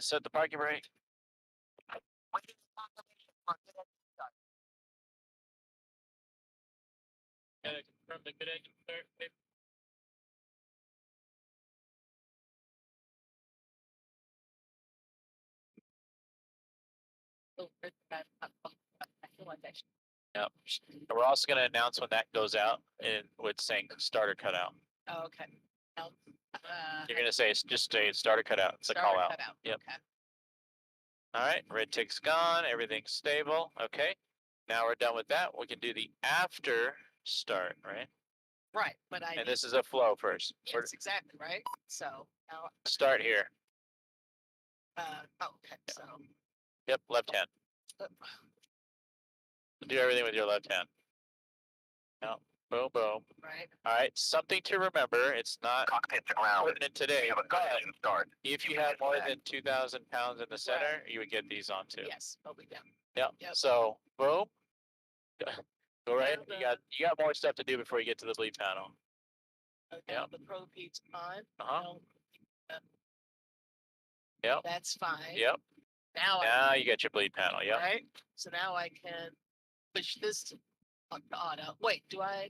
Set the parking brake. Gotta confirm the good engine start. Yep. And we're also going to announce when that goes out and with saying starter cutout. Oh, okay. You're going to say, just say starter cutout. It's a call out. Yep. Okay. All right. Red tick's gone. Everything's stable. Okay. Now we're done with that. We can do the after start, right? Right. But And this is a flow first. Yes, exactly. Right. So now. Start here. Okay. So. Yep. Left hand. Do everything with your left hand. No. Boom, boom. Right. All right. Something to remember. It's not pertinent today. But if you have more than 2,000 pounds in the center, you would get these on too. Yes. But we don't. Yep. So boom. Go right. You got more stuff to do before you get to the bleed panel. Okay. Yep. The probe heat's on. Yep. That's fine. Yep. Now you get your bleed panel. Yep. Right. So now I can push this to auto. Wait, do I?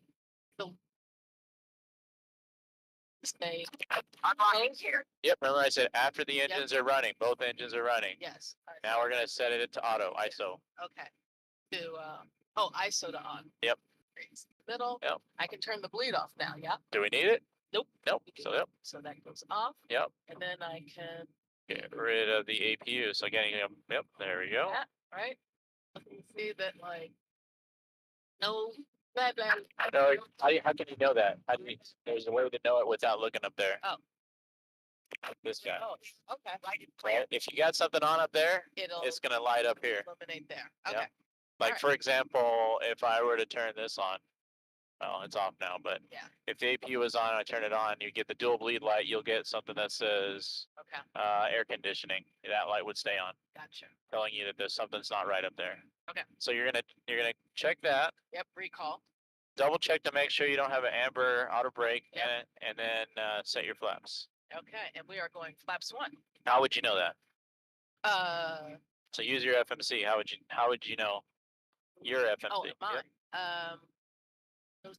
Stay. Unlocking here. Yep. Remember I said after the engines are running, both engines are running. Yes. Now we're gonna set it to auto ISO. Okay. To ISO to on. Yep. Middle. Yep. I can turn the bleed off now. Yeah. Do we need it? Nope. Nope. So yep. So that goes off. Yep. And then I can get rid of the APU. So again, yep. There we go. Yeah. Right. You see that like no. Blah, blah. No, how can you know that? There's a way to know it without looking up there. Oh. This guy. Oh, okay. Right? If you got something on up there, it's going to light up here. Illuminate there. Okay. Yep. Like, for example, if I were to turn this on, well, it's off now, but if the APU was on and I turn it on, you get the dual bleed light, you'll get something that says air conditioning. That light would stay on. Gotcha. Telling you that there's something's not right up there. Okay. So you're gonna check that. Yep. Recall. Double check to make sure you don't have an amber auto brake in it, and then set your flaps. Okay, and we are going flaps 1. How would you know that? So use your FMC. How would you know your FMC? Oh, mine. Yep.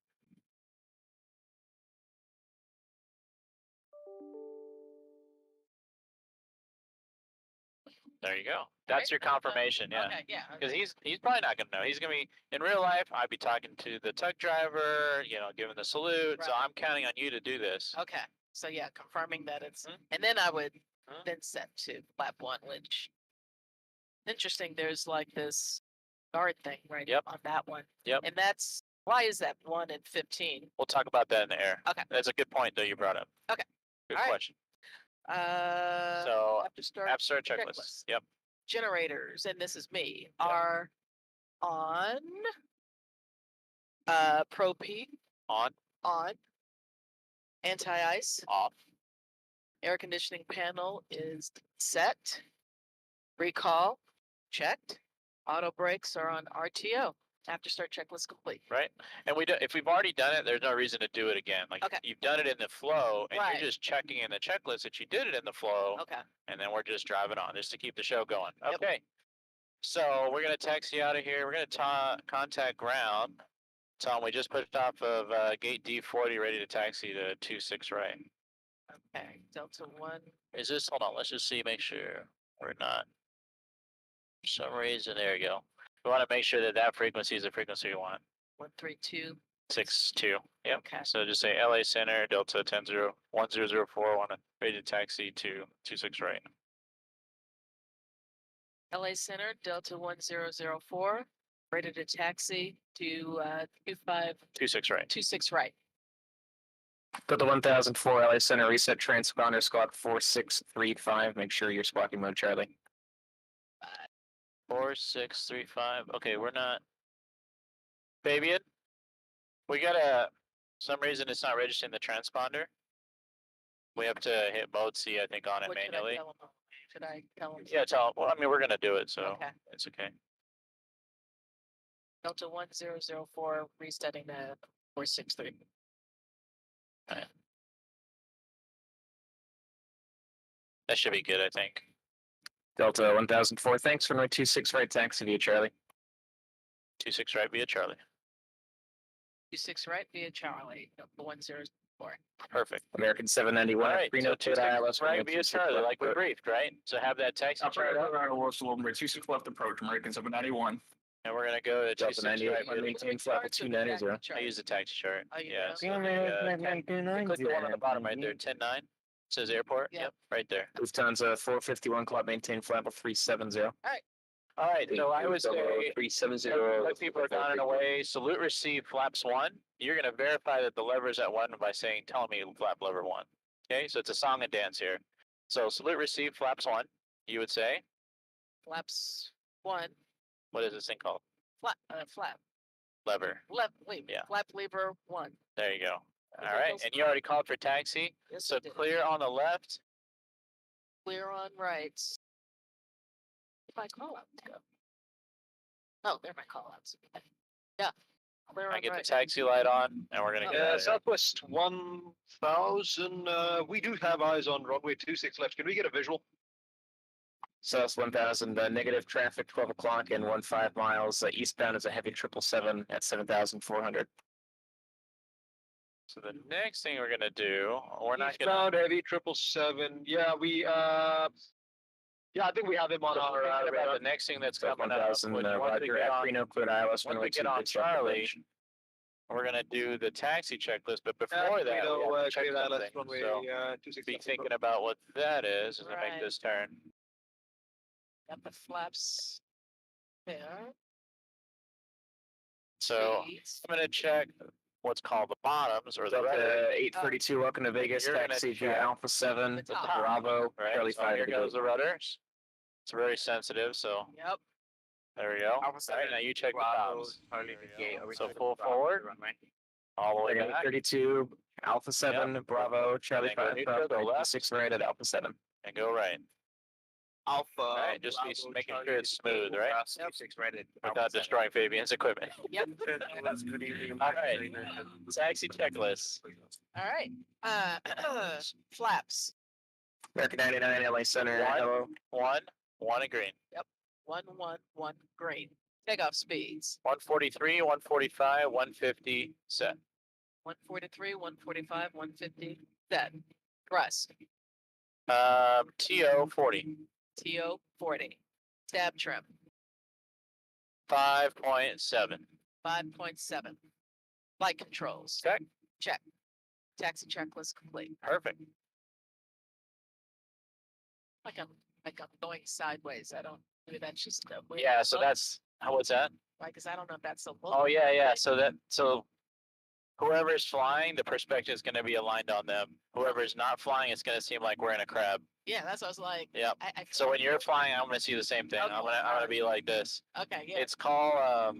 There you go. That's your confirmation, yeah. Okay, yeah. Because he's probably not gonna know. He's gonna be in real life. I'd be talking to the tug driver, giving the salute. Right. So I'm counting on you to do this. Okay. So yeah, confirming that it's, and then I would then set to flap 1, which interesting. There's like this guard thing right on that one. Yep. And that's why is that 1 and 15? We'll talk about that in the air. Okay. That's a good point though you brought up. Okay. Good All right. question. So after start checklist. Yep. Generators, and this is me, are on probe heat. On. Anti-ice. Off. Air conditioning panel is set. Recall checked. Auto brakes are on RTO. After start checklist complete. Right. And if we've already done it, there's no reason to do it again. Like you've done it in the flow and you're just checking in the checklist that you did it in the flow. Okay. And then we're just driving on just to keep the show going. Okay. So we're going to taxi out of here. We're going to contact ground. Tom, we just pushed off of gate D40 ready to taxi to 26 right. Okay. Delta 1. Is this, hold on, let's just see, make sure we're not. For some reason, there you go. We want to make sure that frequency is the frequency we want. 132.62. Yep. Okay. So just say LA Center, Delta 1004, want to ready to taxi to 26 right. LA Center, Delta 1004, ready to taxi to 26 right. 26 right. Delta 1004, LA Center, reset transponder squawk 4635. Make sure you're squawking mode, Charlie. 4635. Okay, we're not. Fabian, we some reason it's not registering the transponder. We have to hit mode C, I think, on it manually. Should I tell him? Yeah, tell him. Well, I mean, we're going to do it, so it's okay. Delta 1004, resetting to 463. That should be good, I think. Delta 1004, thanks for runway 26 right, taxi via Charlie. 26 right via Charlie. 26 right via Charlie, 104. Perfect. American 791 All at right, so Reno, 26 ILS right via Charlie, like we briefed, right? So have that taxi check, Number 26 left approach, American 791. and we're gonna go to Delta 26 98, right. maintain flight 290. I use the taxi chart. Oh, you Yeah. know? So click the one on the bottom right there, 10-9. Says airport. Yeah. Yep, right there. Lufthansa 451 club, maintain flight level 370. All right, so I would say 370. let people are gone and away. Salute receive flaps 1. You're gonna verify that the lever's at 1 by saying, tell me flap lever 1. Okay, so it's a song and dance here. So salute receive flaps 1, you would say. Flaps 1, What is this thing called? flap, Lever. Yeah. flap lever 1. There you go. Okay, All right, those- and you already called for taxi. Yes, So I did. clear on the left. Clear on right. If I call outs go. Oh, there are my call outs. Yeah. Clear on I get the right. taxi light on, and we're gonna get out Yeah, of here. Southwest 1000. We do have eyes on runway 26 left. Can we get a visual? South 1000, negative traffic, 12 o'clock and 15 miles. Eastbound is a heavy 777 at 7,400. So the next thing we're gonna do, we're not gonna. Eastbound heavy 777. Yeah, I think we have him on So our forget about radar. the next thing that's South coming up. 1000, Once we Roger, get at on- Reno, cleared ILS, once runway we get on 26 left Charlie, approach. we're gonna do the taxi checklist, but before that, we have to check clear something. runway So 26 be left. thinking about what that is as I Right. make this turn. Got the flaps there. So Seats. I'm gonna check what's called the bottoms or the Delta red. 832, welcome to Vegas, You're gonna taxi via check Alpha 7, the top. Bravo, Right, Charlie so 5. here goes the rudders. It's very sensitive, so Yep. there we go. All right, now you check the tops. So full forward, all the way We're back, 32, Alpha 7, Bravo, Charlie Then go 5, neutral, go left. 6 right at Alpha 7. and go right. Alpha. All right, just be making sure it's smooth, right? Yep. Without destroying Fabian's equipment. Yep. Good evening. All right, taxi checklist. All right. Flaps. American 99, LA Center, One. hello. One and green. 111 green. Takeoff speeds. 143, 145, 150, set. 143, 145, 150. Set. Thrust. TO 40, TO 40. Stab trim. 5.7. 5.7. Flight controls. Okay, Check. Taxi checklist complete. perfect. Like I'm going sideways. I don't. Maybe that's just a weird Yeah, so look, that's, what's that? right? Because I don't know if that's a look. Oh, yeah, so whoever's flying, the perspective is gonna be aligned on them. Whoever's not flying, it's gonna seem like we're in a crab. Yeah, that's what I was like. Yep. I feel So like- when you're flying, I'm gonna see the same thing. Okay, I'm gonna alright. be like this. Okay, yeah. It's called,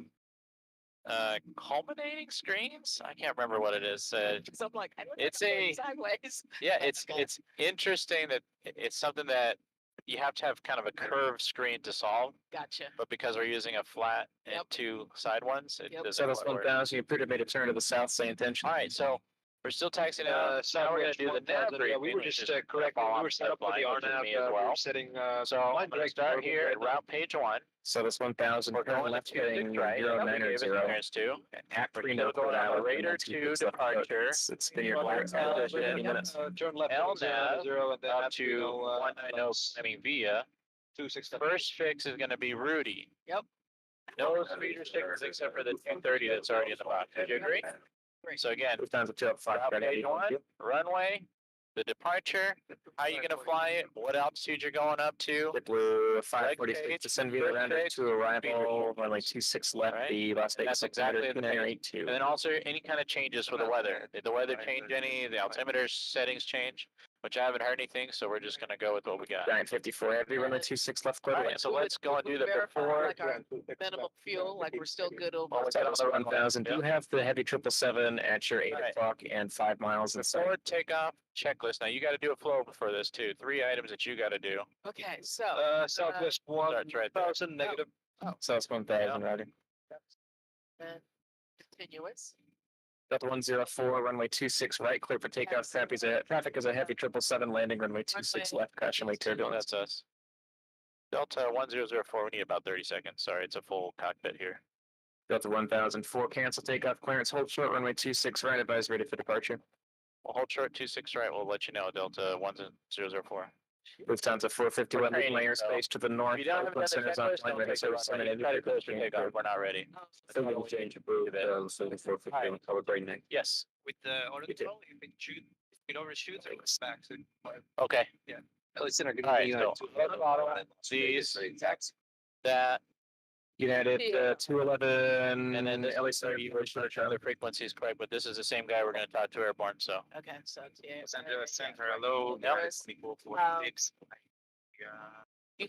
culminating screens? I can't remember what it is. So I'm like, I look it's like I'm going a- sideways. Yeah, Okay. it's interesting that it's something that you have to have kind of a curved screen to solve, Gotcha. but because we're using a flat and Yep. two side ones, it Yep. doesn't Southwest quite work. 1000, you appear to have made a turn to the south, say intention. All right, so we're still taxing it up. Now we're gonna Southwest do the 1000. nav briefing. We were which just is correct. follow We on were set up for the pipeline, which is RNAV. me as We well. were setting. So I'm gonna direct start orbital here right at now. route page 1. Southwest 1000, We're turn going to left heading 26 right. zero Yep, we nine gave it zero. clearance to. At We're Reno, still going on a radar 2 departure. It's been your Flight last television, 20 minutes. Turn left. L heading nav 090, and then up at to Reno, 190 Fleming via. 26. First fix is gonna be Rudy. Yep. No speed restrictions except for the 230 that's already in the box. Would you agree? Great. So again, Lufthansa 205, route ready. page 1, runway, the departure, how you gonna fly it, what altitude you're going up to. JetBlue page, 546 descend via first round page, to arrival, runway 26 left, Right. the Las And Vegas that's exactly the page. 82. And then also any kind of changes with the weather. Did the weather change any? The altimeter settings change? Which I haven't heard anything, so we're just gonna go with what we got. Giant 54 heavy, runway 26 left, clear to Alright, land. so let's go and do the Verify, before. like, our minimum fuel, like we're still good over. Well, let's get on the runway. 1000, do Yep. have the heavy 777 at your 8 Alright. o'clock and 5 miles in sight. Before takeoff checklist. Now you gotta do a flow before this too. 3 items that you gotta do. Okay, so. Southwest Starts right there. 1000 negative. South 1000, ready. Then continuous. Delta 104, runway 26 right, clear for takeoff. Traffic is a heavy 777 landing, runway 26 left, caution wake turbulence. That's us. Delta 1004, we need about 30 seconds. Sorry, it's a full cockpit here. Delta 1004, cancel takeoff clearance, hold short, runway 26 right, advise ready for departure. We'll hold short 26 right. We'll let you know, Delta 1004. Lufthansa to 451, We're leaving my training, so airspace to the north. If you don't have Oakland another Center's on checklist, flight don't ready, take the service runway. 7 You try to close for takeoff. We're not ready. So we'll change approved, so the 451, color brain Yes. With the auto You did. control, you can shoot, if it overshoots, it goes back to. Okay. Listen, are All right, so these, that, United, Yeah. 211, and then this LA is Center, the other frequency is correct, but this is the same guy we're gonna talk to airborne, so. Okay, so yeah. Los Angeles Center, hello. Yep. You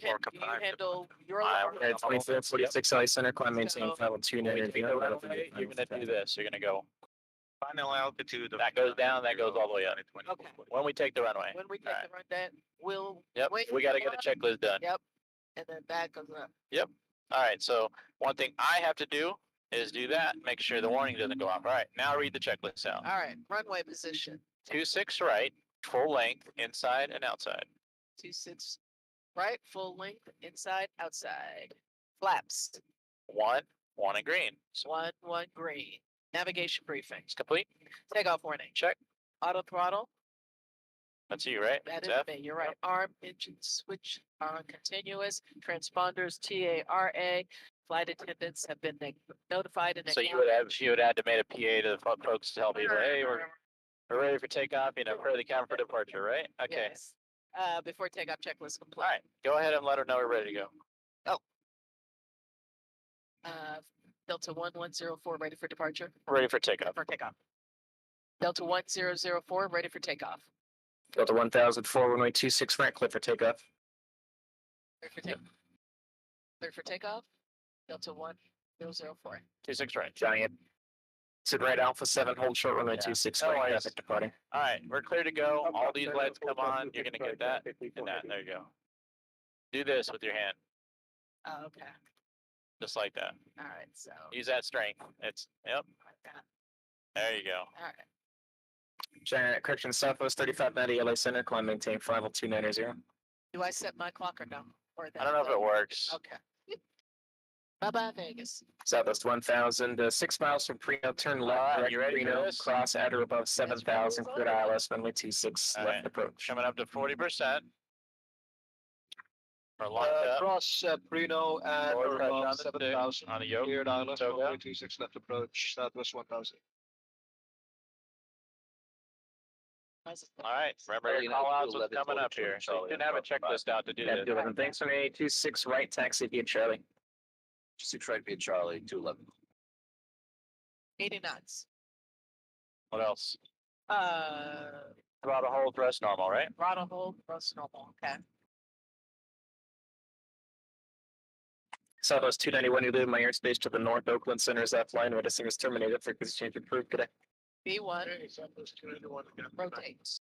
handle your I- alarm. At 25th, 46 LA Center, climb maintain So- level 2 When we nine take the runway, you're gonna do this. You're gonna go, Final altitude. that goes down, that goes all the way up. Okay. When we take the runway. When we take Alright. the run that, we'll. Yep, wait we for gotta the get a alarm, checklist done. Yep, and then that goes up. All right, so one thing I have to do is do that, make sure the warning doesn't go off. All right, now read the checklist out. All right, runway position, 26 right, full length, inside and outside. 26, right, full length, inside, outside. Flaps, One and green. So 1 green. Navigation briefing, it's complete. takeoff warning, Check. auto throttle, That's you, right? that It's is F. me, you're right. Arm engine switch on continuous, transponders TARA. Flight attendants have been notified and. So you would have to made a PA to the folks to tell people, hey, we're ready for takeoff, prepare the camera for departure, right? Okay. Yes. Before takeoff checklist All complete. right, go ahead and let her know we're ready to go. Delta 1104 ready for departure. Ready for takeoff. For takeoff. Delta 1004 ready for takeoff. Delta 1004, runway 26 right, clear for takeoff. Ready for takeoff. Clear for takeoff. Delta 1004. 26 right. Giant. Sit right, Alpha 7, hold short, runway Yeah. 26 No right, worries. traffic departing. All right, we're clear to go. All these lights come on. You're gonna get that and that. There you go. Do this with your hand, Oh, okay. just like that. All right. So. Use that strength. Yep, like that. there you go. All right. Giant, correction, Southwest 3590, LA Center, climb maintain 50290. Do I set my clock or no? Or I don't know if it works. Okay. Bye bye Vegas. Southwest 1000, 6 miles from Preno, turn left, Alright, direct you ready for Preno, this? cross at or above 7,000, clear to ILS, runway 26, Alright. left approach. Coming up to 40%. We're locked up. Cross Preno and Forward pressure on above the stick, 7,000. on the yoke. Cleared ILS, Toga. runway 26 left approach, Southwest 1000. All right, remember your call outs what's coming up here. So you can have a checklist out to do this. 211, thanks for me, 26 right, taxi via Charlie. 26 right via Charlie, 211. 80 knots. What else? Uh, Throttle hold, thrust normal, right? throttle hold, thrust normal. Okay. Southwest 291, you leave my airspace to the north, Oakland Center is offline, medicine is terminated, frequency change approved today. B1 rotates.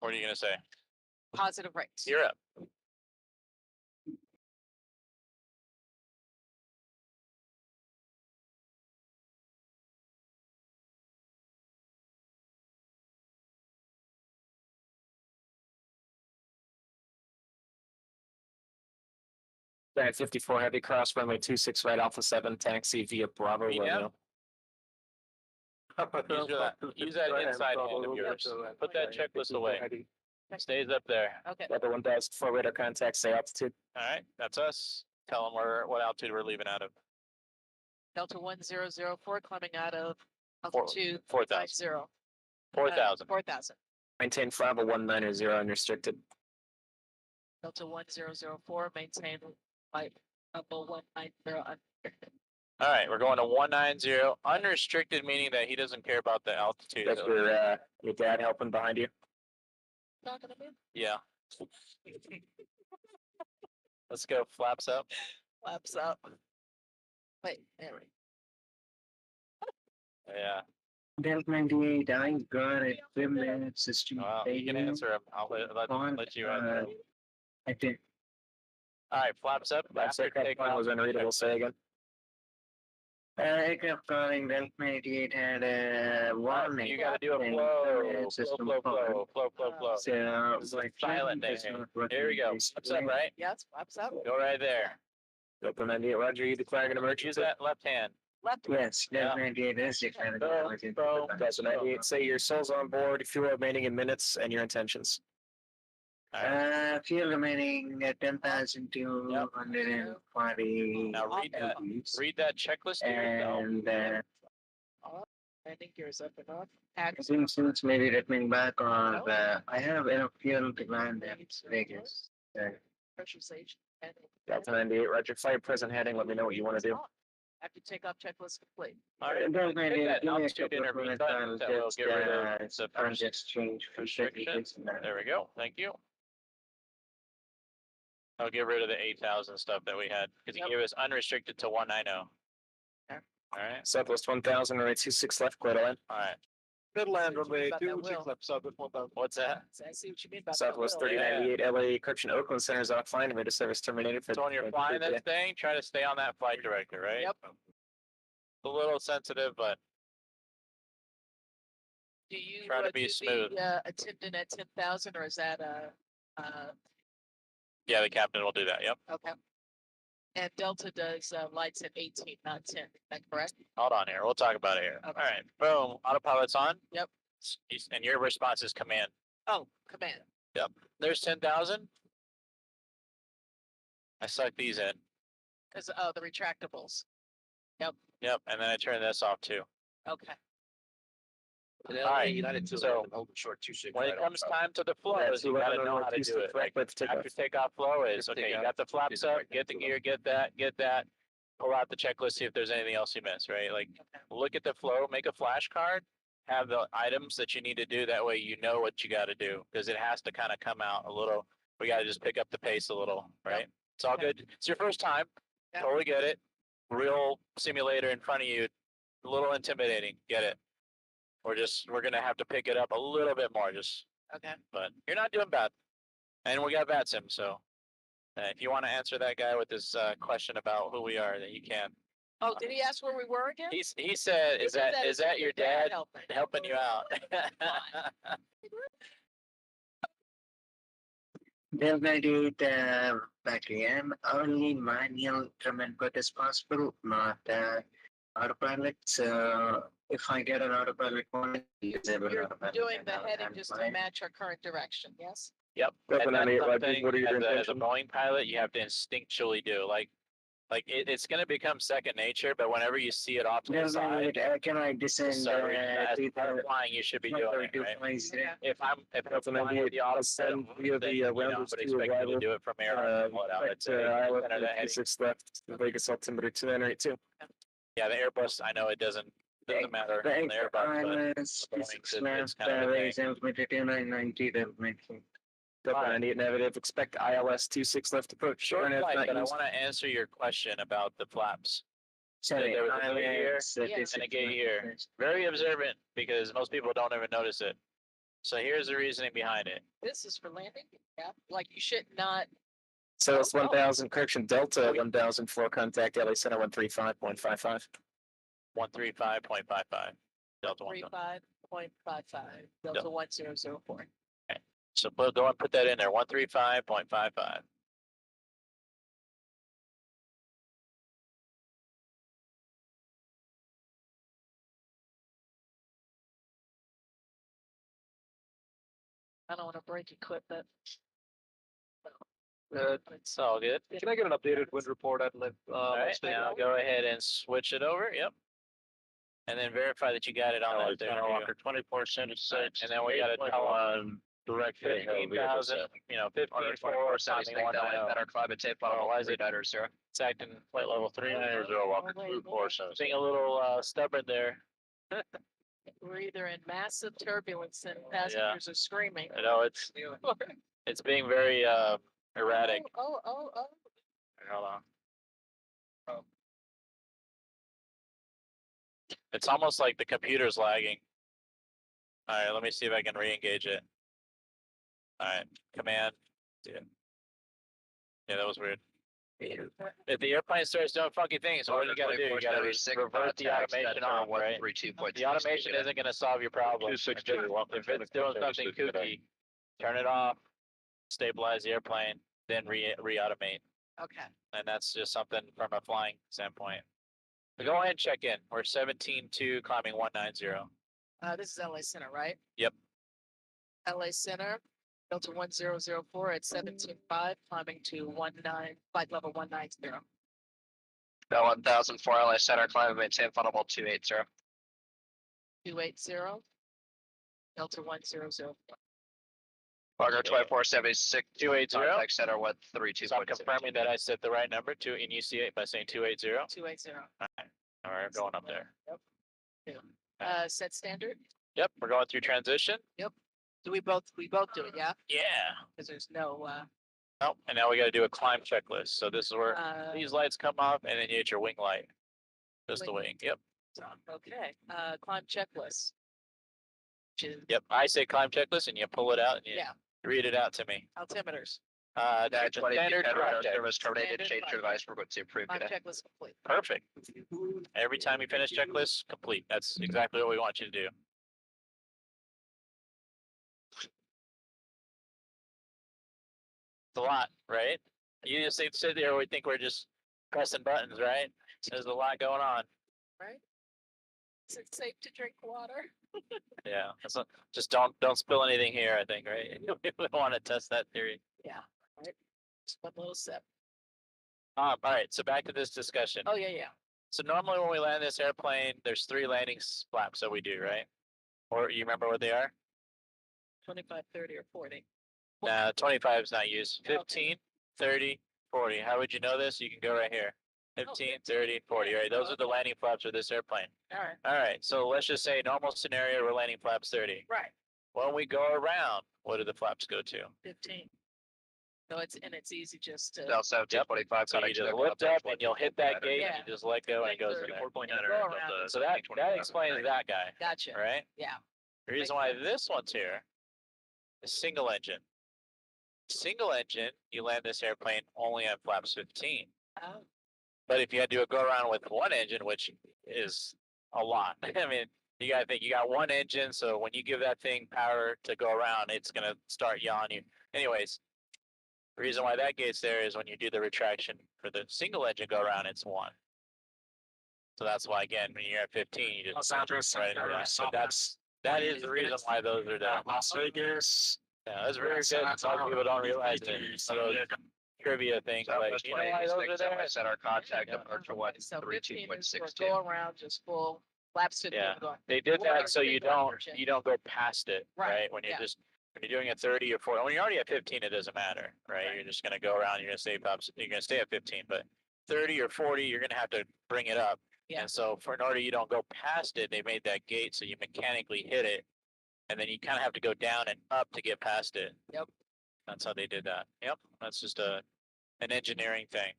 What are you gonna say? Positive rates. You're up. Giant 54 heavy cross, runway 26 right, Alpha 7, taxi via Bravo, Yeah. Romeo. Use that inside hand of yours. Put that checklist away. Stays up there. Okay. Delta 1004 radar contact, say altitude. All right, that's us. Tell them what altitude we're leaving out of. Delta 1004 climbing out of Four- altitude 4,000. 50. 4,000. 4,000. Maintain flight 190 unrestricted. Delta 1004 maintain flight level 190. All right, we're going to 190. Unrestricted meaning that he doesn't care about the altitude. That's your dad helping behind you. Talking to me. Yeah. Let's go. Flaps up. Flaps up. Wait, there we Yeah. Delta 98, I'm good at 2 minutes. Well, you can answer him. I'll let you answer him. I think. All right, flaps up. Last After second takeoff. was unreadable, say again. Aircraft calling Delta 98 had a warning. You gotta do a saying flow, system flow. fault. So, This is like, silent does thing. not work Here we in go. this What's up, way. right? Yes, what's up? Go right there. Delta 98, Roger, you declaring an Use emergency? that left hand. Left. Yes, Yeah. Delta 98 is declaring an Boom, emergency. boom. Delta 98, say your souls on board, fuel remaining in minutes, and your intentions. Fuel remaining at 10,240. Now read that checklist to yourself. And Landing gears up and off. since maybe returning back on I have enough fuel to land at Vegas. Pressurization. And Delta 98, Roger, flight present heading, let me know what you want to do. after takeoff checklist complete. All right, Delta hit 98, that give me a altitude couple of intervene minutes, button I'll that will just, get rid of the I'll first just change restriction. There we go. Thank you. I'll get rid of the 8,000 stuff that we had because he gave us unrestricted to 190. Okay. All right. Southwest 1000, runway 26 left, clear to land. All right. Good land What do you mean runway about that 26 will? left, Southwest 1000. What's that? So I see what you mean about Southwest that will. 3098, LA, correction, Oakland Center is offline, rate of service terminated for. So when you're flying this thing, try to stay on that flight director, right? Yep. A little sensitive, but Do you Try to be do smooth. the attendant at 10,000 or is that yeah, the captain will do that. Yep. okay? And Delta does lights at 18, not 10. Is that correct? Hold on here. We'll talk about it here. Okay. All right. Boom. Autopilot's on. Yep. And your response is command. Oh, command. There's 10,000. I suck these in. Because the retractables. Yep. And then I turn this off too. Okay. And All right, United to so short 26. When it comes time to the flows, you gotta know how to do it. Like after takeoff flow is, okay, you got the flaps up, get the gear, get that. Pull out the checklist, see if there's anything else you missed, right? Like look at the flow, make a flashcard, have the items that you need to do. That way you know what you gotta do. Because it has to kind of come out a little. We gotta just pick up the pace a little, right? It's all good. It's your first time. Yep. Totally get it. Real simulator in front of you. A little intimidating. Get it. We're gonna have to pick it up a little bit more, Okay. but you're not doing bad. And we got VATSIM, so if you want to answer that guy with this question about who we are, then you can. Oh, did he ask where we were again? He said, He is said that it's your dad helping you out? Delta 98 back again. Only manual trim input is possible, not autopilot. So if I get an autopilot one, disable You're autopilot. doing the and heading I'm just to fine. match our current direction, yes? Yep. Delta And that's 98, Roger, something what are your as a intentions? Boeing pilot, you have to instinctually do. Like it's gonna become second nature, but whenever you see it off to the Delta side, 98, can I descend as part of flying, you should be doing it, right? If I'm Delta flying 98, with the auto send set, via then, the you know, I rounders would to expect you to arrival. do it from air and pull it out. I'd say Iowa, center that heading. 26 left, Vegas altimeter 292. Yeah, the Airbus, I know it doesn't matter on Thank the Airbus, but ILS Boeing, 26 it's left, kind of a thing. raise altimeter 2990, Delta 98. Delta Alright. 98 negative, expect ILS 26 left approach. Short Turn if flight, not but I used. want to answer your question about the flaps. Sorry, there was a gate here ILS 36 and a gate left. here. Very observant because most people don't even notice it. So here's the reasoning behind it. This is for landing? Yeah, like you should not, So it's 1000, correction, Delta 1000, floor contact, LA Center 135.55. 135.55. Delta 1. 35.55, Delta 1004. So go and put that in there, 135.55. I don't want to break equipment. It's all good. Can I get an updated wind report at live? All right, now go ahead and switch it over. Yep. And then verify that you got it on that there. There you go. 2476. And then we got to tell on direct. 15,000, 15,4, something, Better climate tape on Oh, why is it better, sir. it's acting Flight level 390, Walker wait, 2476. being a little stubborn there. We're either in massive turbulence and passengers are screaming. I know it's being very erratic. Oh. Hold on. It's almost like the computer's lagging. All right, let me see if I can re-engage it. All right, command. Yeah, that was weird. If the airplane starts doing funky things, what do you gotta do? You gotta revert the automation off, right? The automation isn't gonna solve your problem. If it's doing something kooky, turn it off, stabilize the airplane, then re-automate. Okay. And that's just something from a flying standpoint. But go ahead and check in. We're 17.2 climbing 190. This is LA Center, right? Yep. LA Center, Delta 1004 at 17.5, climbing to 19, flight level 190. Bell 1004 LA Center, climb maintain funnel 280. 280. Delta 1004. Barger 2476, 280. contact center with 32. So I'm confirming that I said the right number to in UC8 by saying 280. 280. All right, going up there. Set standard. Yep, we're going through transition. Do we both do it, yeah? Yeah. Because there's no, Oh, and now we got to do a climb checklist. So this is where these lights come off, and then you hit your wing light. Just the wing. Yep. okay, climb checklist. Which is, Yep. I say climb checklist, and you pull it out and you yeah, read it out to me. altimeters, That's a standard radar project. service terminated, Standard change your project. device, we're going to approve climb today. checklist complete. Perfect. Every time you finish checklist, complete. That's exactly what we want you to do. It's a lot, right? You just sit there, we think we're just pressing buttons, right? There's a lot going on. Right? Is it safe to drink water? Yeah, just don't spill anything here, I think, right? We want to test that theory. Yeah, right. Just one little sip. All right, so back to this discussion. Oh, yeah. So normally when we land this airplane, there's 3 landing flaps that we do, right? Or you remember what they are? 25, 30, or 40. 25 is not used. Okay. 15, 30, 40. How would you know this? You can go right here. 15, 30, 40, right? Those are the landing flaps for this airplane. All right. All right, so let's just say normal scenario, we're landing flaps 30. Right. When we go around, what do the flaps go to? 15. So it's easy just to. Bell 1725. So you just lift up and you'll hit that gate Yeah. and you just let go and it goes in there. 4.9 Go around. So that explains that guy, Gotcha. right? Yeah. The reason why this one's here is single engine. Single engine, you land this airplane only on flaps 15. Oh, But if you had to do a go around with one engine, which is a lot, I mean, you gotta think you got one engine, so when you give that thing power to go around, it's gonna start yawing you. Anyways, the reason why that gate's there is when you do the retraction for the single engine go around, it's 1. So that's why again, when you're at 15, you just right into that. So that is the reason why those are there. Las Vegas. Yeah, that's very good. A lot of people don't realize it. So those trivia things like, you know why those are there? Set our contact Yeah. departure so 15 is for 32.62. go around, just full laps 15 Yeah. going. They did that Water so you big don't conversion. go past it, Right, right? When you're when you're doing a 30 or 40, when you're already at 15, it doesn't matter, right? Right. You're just gonna go around, you're gonna stay at 15, but 30 or 40, you're gonna have to bring it up. Yeah. And so in order you don't go past it, they made that gate so you mechanically hit it. And then you kind of have to go down and up to get past it. Yep. That's how they did that. Yep. That's just an engineering thing.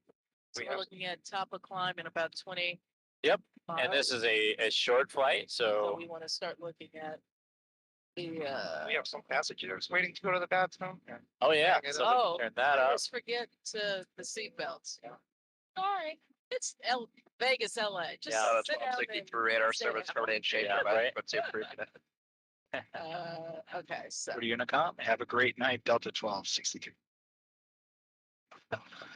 So we're looking at top of climb in about 20. Yep. And this is a short flight, So so we want to start looking at the, We have some passengers waiting to go to the bathroom. oh yeah, Okay, so oh, turn that I up. always forget the seatbelts. Sorry, it's Vegas, LA. Just Yeah, That's sit down 163 radar stay service down. terminated, change Yeah, your device, right. we're going to approve today. Okay, so What are you gonna come? Have a great night, Delta 1262.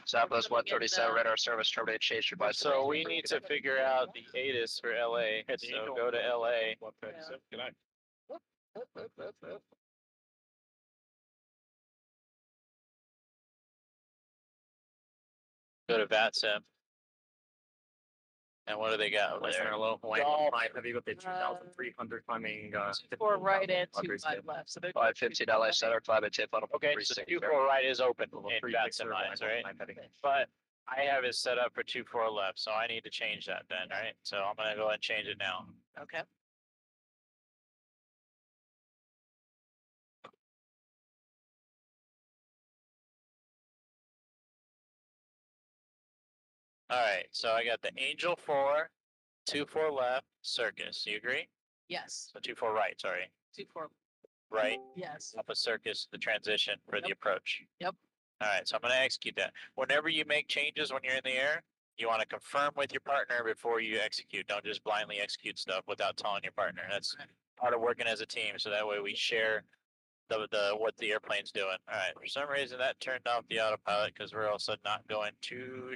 Southwest We're gonna get, 137 radar service terminated, change your device. So we need to figure out the ATIS for LA. So go to LA. Good night. Go to VATSIM. And what do they got over there? Golf. Have you got the 2,300 climbing? 4 right and 2 5 left. So they're 515 LA Center, climb and tape funnel Okay, so 2-4 right is open in VATSIM eyes, right? But I have it set up for 2-4 left, so I need to change that then, right? So I'm gonna go ahead and change it now. okay. All right, so I got the Angel 4, 2-4 left, Circus. You agree? Yes. So 2-4 right, sorry. 2 4. Right, Yes. up a Circus, the transition for the Yep. approach. Yep. All right, so I'm gonna execute that. Whenever you make changes when you're in the air, you want to confirm with your partner before you execute. Don't just blindly execute stuff without telling your partner. That's part of working as a team. So that way we share the what the airplane's doing. All right. For some reason that turned off the autopilot because we're also not going to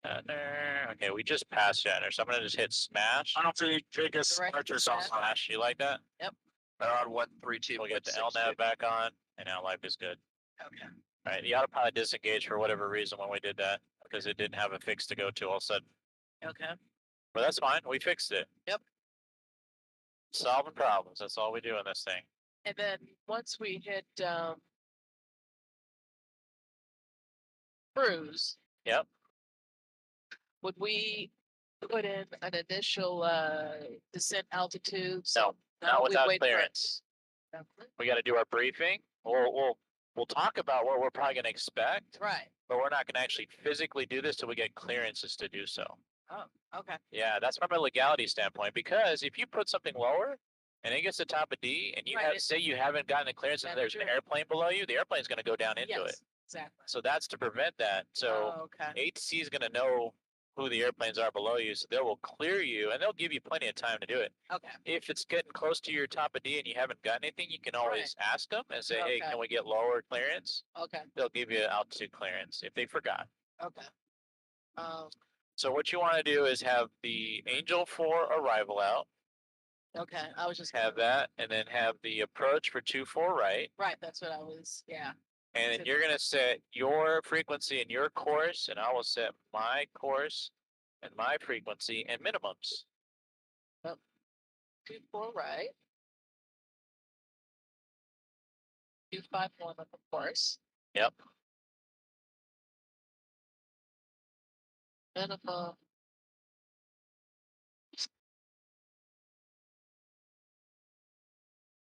Shatner. Okay, we just passed Shatner, so I'm gonna just hit smash. I don't think take us Direct Archer's off. smash. Smash. You like that? They're on 132. We'll get the LNAV back on, and now life is good. Okay. All right, the autopilot disengaged for whatever reason when we did that because it didn't have a fix to go to all of a sudden. Okay. But that's fine. We fixed it. Yep. Solving problems. That's all we do in this thing. And then once we hit cruise. Yep. Would we put in an initial descent altitude? No, not we without wait for it. clearance. We got to do our briefing. We'll talk about what we're probably going to expect, Right. but we're not going to actually physically do this till we get clearances to do so. Oh, okay. Yeah, that's from a legality standpoint. Because if you put something lower and it gets to top of D, and you Right, have it- say you haven't gotten the clearance and That's there's an true. airplane below you, the airplane's going to go down into it. Yes, exactly. So that's to prevent that. So Oh, okay. ATC is going to know who the airplanes are below you, so they will clear you, and they'll give you plenty of time to do it. Okay. If it's getting close to your top of D and you haven't got anything, you can always ask them and say, "Hey, Okay. can we get lower clearance?" Okay. They'll give you altitude clearance if they forgot. Okay. So what you want to do is have the Angel 4 arrival out, Okay. I was just have that, and then have the approach for 2-4 right, right. That's what I was. Yeah. and then you're gonna set your frequency and your course, and I will set my course and my frequency and minimums. 2-4 right. 2-5-1 of course. Yep. Minimum.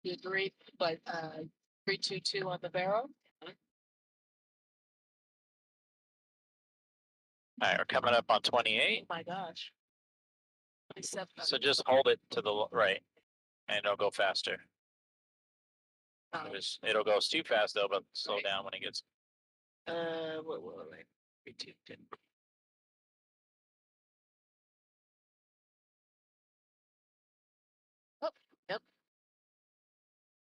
You agree, but 322 on the barrel. All right, we're coming up on Oh 28, my gosh. 27. so just hold it to the right, and it'll go faster. It'll go too fast though, but slow Right. down when it gets. Wait. 322. Oh, yep.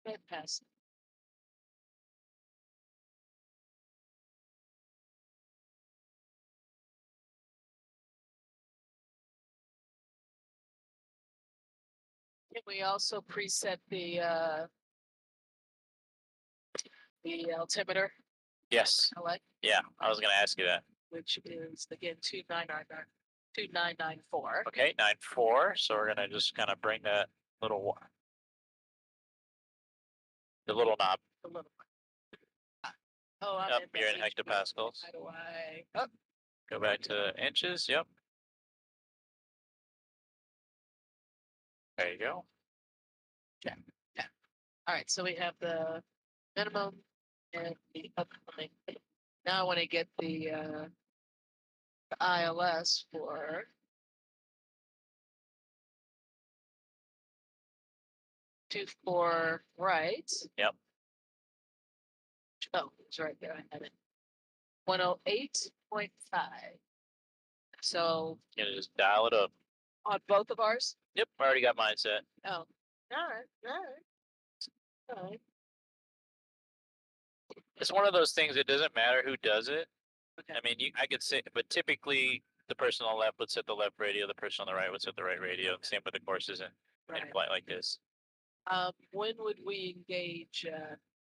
Good pass. Can we also preset the altimeter? Yes, I like, yeah, I was gonna ask you that. which is again 2994. Okay, 9-4, so we're gonna just kind of bring that little, the little knob The little one. Oh, I'm up, in you're in the HP. hectopascals. How do I? Oh, Go back to inches, yep. There you go. all right. So we have the minimum and the upcoming. Now I want to get the ILS for. Two, four, right? Yep. Oh, it's right there. I had it. 108.5. So You know, just dial it up. on both of ours? Yep, I already got mine set. Oh, all right. It's one of those things, it doesn't matter who does it. Okay. I mean, I could say, but typically the person on the left would set the left radio, the person on the right would set the right radio. Same with the courses in Right. flight like this. When would we engage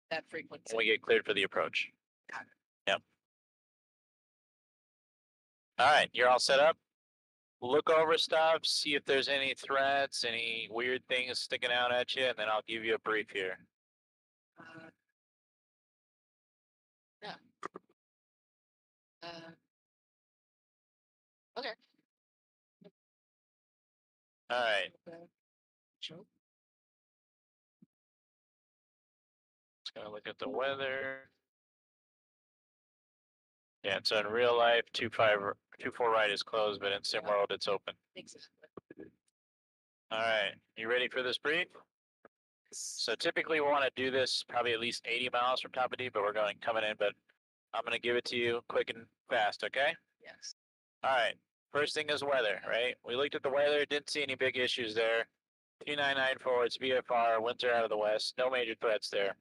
that frequency? When we get cleared for the approach. Yep. All right, you're all set up. Look over stuff, see if there's any threats, any weird things sticking out at you, and then I'll give you a brief here. Yeah. Okay. All right, Sure. just gonna look at the weather. Yeah, so in real life, 2-4 right is closed, but in sim world, it's open. Exactly. All right, you ready for this brief? So typically we want to do this probably at least 80 miles from top of D, but we're coming in, but I'm gonna give it to you quick and fast, okay? Yes. All right. First thing is weather, right? We looked at the weather, didn't see any big issues there. 299 forwards, VFR, winds are out of the west, no major threats there.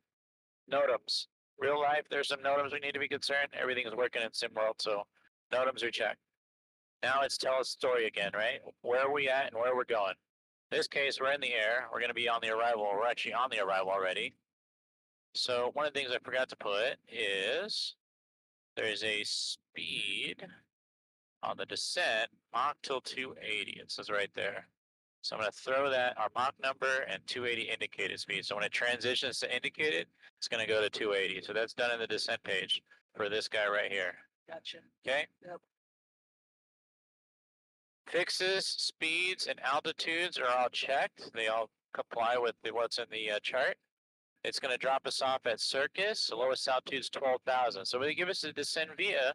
NOTAMs. Real life, there's some NOTAMs we need to be concerned. Everything is working in SimWorld, so NOTAMs are checked. Now let's tell a story again, right? Where are we at and where we're going? In this case, we're in the air. We're going to be on the arrival. We're actually on the arrival already. So one of the things I forgot to put is there's a speed on the descent, Mach till 280. It says right there. So I'm going to throw that, our Mach number and 280 indicated speed. So when it transitions to indicated, it's going to go to 280. So that's done in the descent page for this guy right here. Gotcha. Okay? Yep. Fixes, speeds, and altitudes are all checked. They all comply with what's in the chart. It's going to drop us off at Circus. The lowest altitude is 12,000. So when they give us a descent via,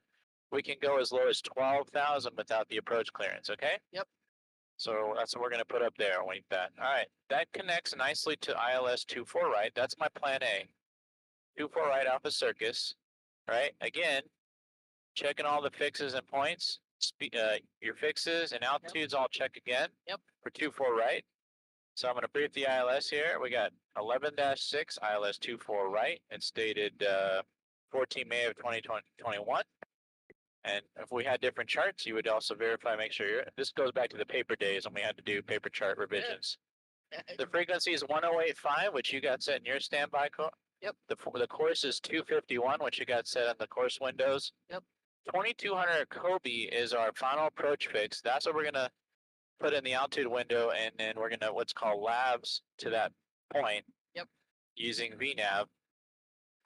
we can go as low as 12,000 without the approach clearance, okay? Yep. So that's what we're going to put up there. Wait that. All right. That connects nicely to ILS 24 right. That's my plan A. 24 right off of Circus. Right. Again, checking all the fixes and points. Your fixes and altitudes all check again. Yep. For 24 right. So I'm going to brief the ILS here. We got 11-6 ILS 24 right. It's dated 14 May of 2021. And if we had different charts, you would also verify, make sure this goes back to the paper days when we had to do paper chart revisions. The frequency is 1085, which you got set in your standby course. Yep. The course is 251, which you got set on the course windows. Yep. 2200 Kobe is our final approach fix. That's what we're going to put in the altitude window, and then we're going to what's called labs to that point. Yep. Using VNav.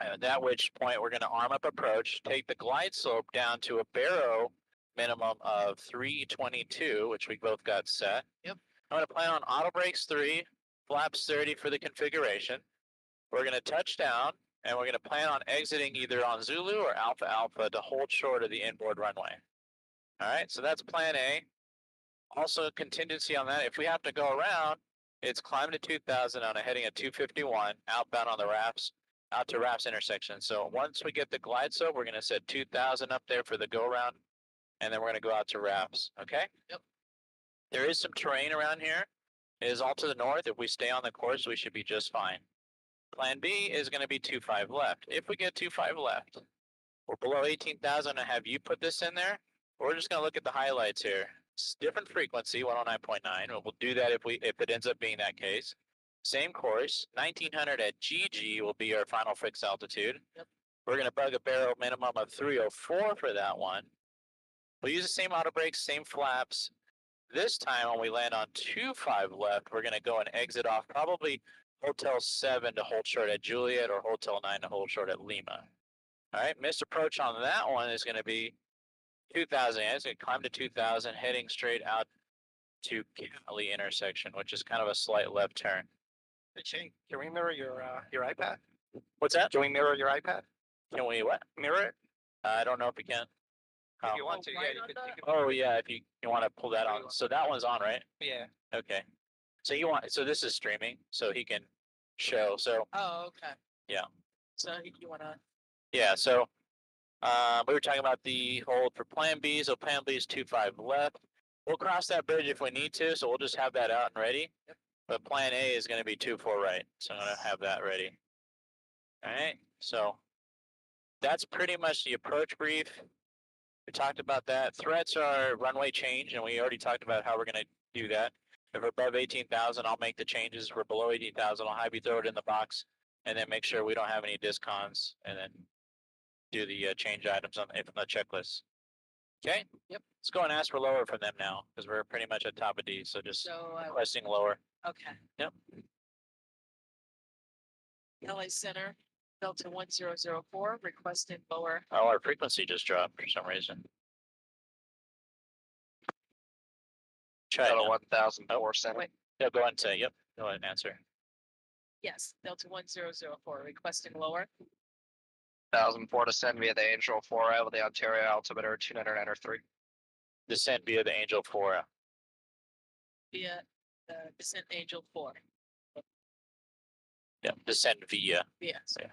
At that which point we're going to arm up approach, take the glide slope down to a baro minimum of 322, which we both got set. Yep. I'm going to plan on auto brakes 3, flaps 30 for the configuration. We're going to touch down, and we're going to plan on exiting either on Zulu or Alpha Alpha to hold short of the inboard runway. All right, so that's plan A. Also, contingency on that, if we have to go around, it's climb to 2000 on a heading of 251, outbound on the RAFs, out to RAFs intersection. So once we get the glide slope, we're going to set 2000 up there for the go around, and then we're going to go out to RAFs. Okay? Yep. There is some terrain around here. It is all to the north. If we stay on the course, we should be just fine. Plan B is going to be 25 left. If we get 25 left, we're below 18,000. I have you put this in there. We're just going to look at the highlights here. It's different frequency, 109.9. We'll do that if it ends up being that case. Same course, 1900 at GG will be our final fixed altitude. Yep. We're going to bug a barrel minimum of 304 for that one. We'll use the same auto brakes, same flaps. This time when we land on 25 left, we're going to go and exit off probably Hotel 7 to hold short at Juliet or Hotel 9 to hold short at Lima. All right, missed approach on that one is going to be 2000. It's going to climb to 2000, heading straight out to Cali intersection, which is kind of a slight left turn. Hey, Shane, can we mirror your iPad? What's that? Can we mirror your iPad? Can we what? Mirror it? I don't know if we can. If you want to, right yeah, on you that? could. Oh yeah, if you want to pull that on. So that one's on, right? Yeah. Okay. So so this is streaming, so he can show. So Oh, okay. Yeah. So you wanna, yeah, so we were talking about the hold for plan B. So plan B is 25 left. We'll cross that bridge if we need to, so we'll just have that out and ready. Yep. But plan A is going to be 24 right, so I'm going to have that ready. All right, so that's pretty much the approach brief. We talked about that. Threats are runway change, and we already talked about how we're going to do that. If we're above 18,000, I'll make the changes. If we're below 18,000, I'll have you throw it in the box, and then make sure we don't have any discons, and then do the change items on the checklist. Okay? Yep. Let's go and ask for lower from them now, because we're pretty much at top of D, so just so, requesting lower. okay. Yep. LA Center, Delta 1004, requesting lower. Oh, our frequency just dropped for some reason. Try it Total now. 1,004 cent. Wait. Yeah, go ahead and say, yep, go ahead and answer. Yes, Delta 1004, requesting lower. 1,004 to send via the Angel 4 with the Ontario altimeter 293. Descent via the Angel 4. Via the Descent Angel 4. Yep, descent via. Yes. Yeah.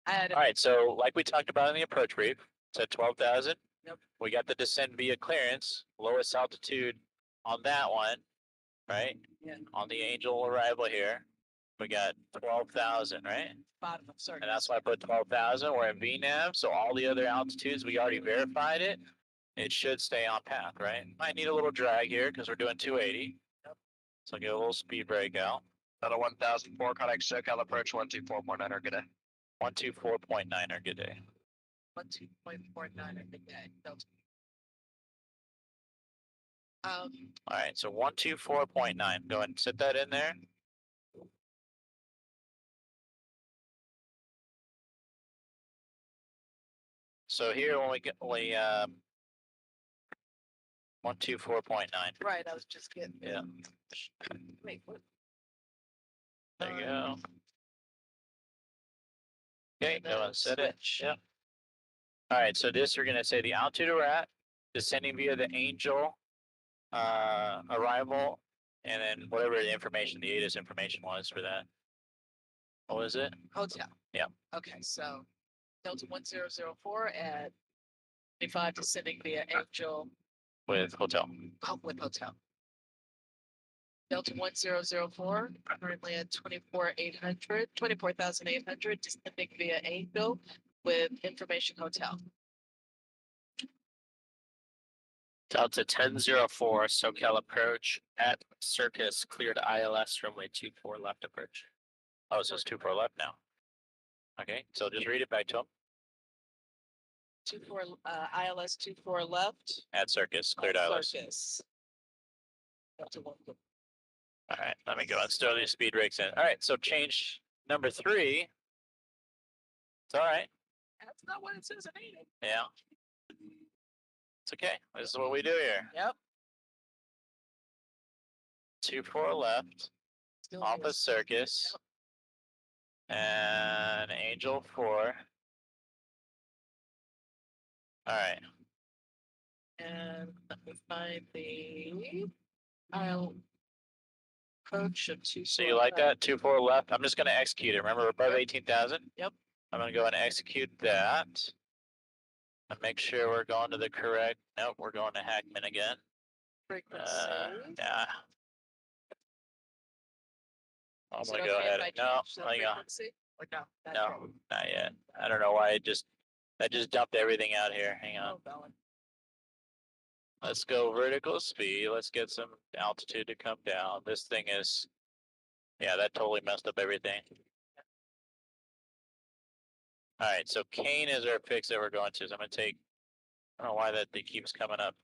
I had All right, so like we talked about in the approach brief, it's at 12,000. Yep. We got the descent via clearance, lowest altitude on that one, right? Yeah. On the Angel arrival here, we got 12,000, right? bottom of circus. And that's why I put 12,000. We're in VNAV, so all the other altitudes, we already verified it. It should stay on path, right? Might need a little drag here because we're doing 280. So get a little speed break out. Another 1004 connect SoCal approach 124.9 are good day. 124.9 are good day. 12.49 I think that Delta. All right, so 124.9. Go ahead and sit that in there. So here when we get 124.9. Right, I was just getting. Yeah. Wait, what? There you go. Okay, go and set it. Switch. Yeah. All right, so this, we're gonna say the altitude we're at, descending via the Angel arrival, and then whatever the information, the ATIS information was for that. What was it? Hotel. Yeah. Okay, so Delta 1004 at 25 descending via Angel With hotel. with hotel. Delta 1004 currently at 24,800 descending via Angel with information hotel. Delta 1004 SoCal approach at Circus cleared ILS runway 24 left approach. Oh, so it's 24 left now. Okay, so just read it back to him. 24 ILS 24 left. At Circus, cleared ILS. Circus. Delta 1. All right, let me go and throw these speed brakes in. All right, so change number 3. It's all right. That's not what it says in ATIS. Yeah. It's okay. This is what we do here. Yep. 24 left, Still off of is. Circus. And Angel 4. All right. And let me find the I'll approach of 2. So you like that? 24 left. I'm just gonna execute it. Remember, we're above 18,000? Yep. I'm gonna go and execute that. And make sure we're going to the correct. Nope, we're going to Hackman again. Frequency. Yeah. I'm Is it gonna okay go if ahead. I No, change the hang on. frequency? Or no? Not No, yet? not yet. I don't know why I just dumped everything out here. Hang on. Oh, Bellin. Let's go vertical speed. Let's get some altitude to come down. This thing is, yeah, that totally messed up everything. All right, so Kane is our fix that we're going to. So I'm gonna take, I don't know why that thing keeps coming up.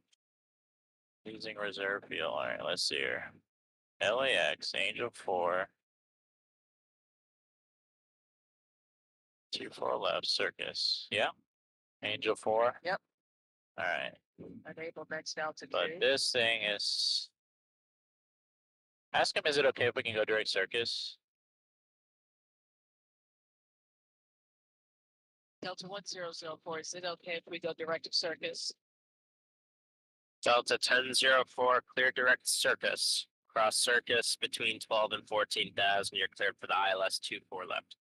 Using reserve fuel. All right, let's see here. LAX, Angel 4. 24 left, Circus. Yeah. Angel 4. Yep. All right. Enable next altitude. But this thing is. Ask him, is it okay if we can go direct Circus? Delta 1004, is it okay if we go direct to Circus? Delta 1004 clear direct Circus. Cross Circus between 12 and 14,000. You're cleared for the ILS 24 left.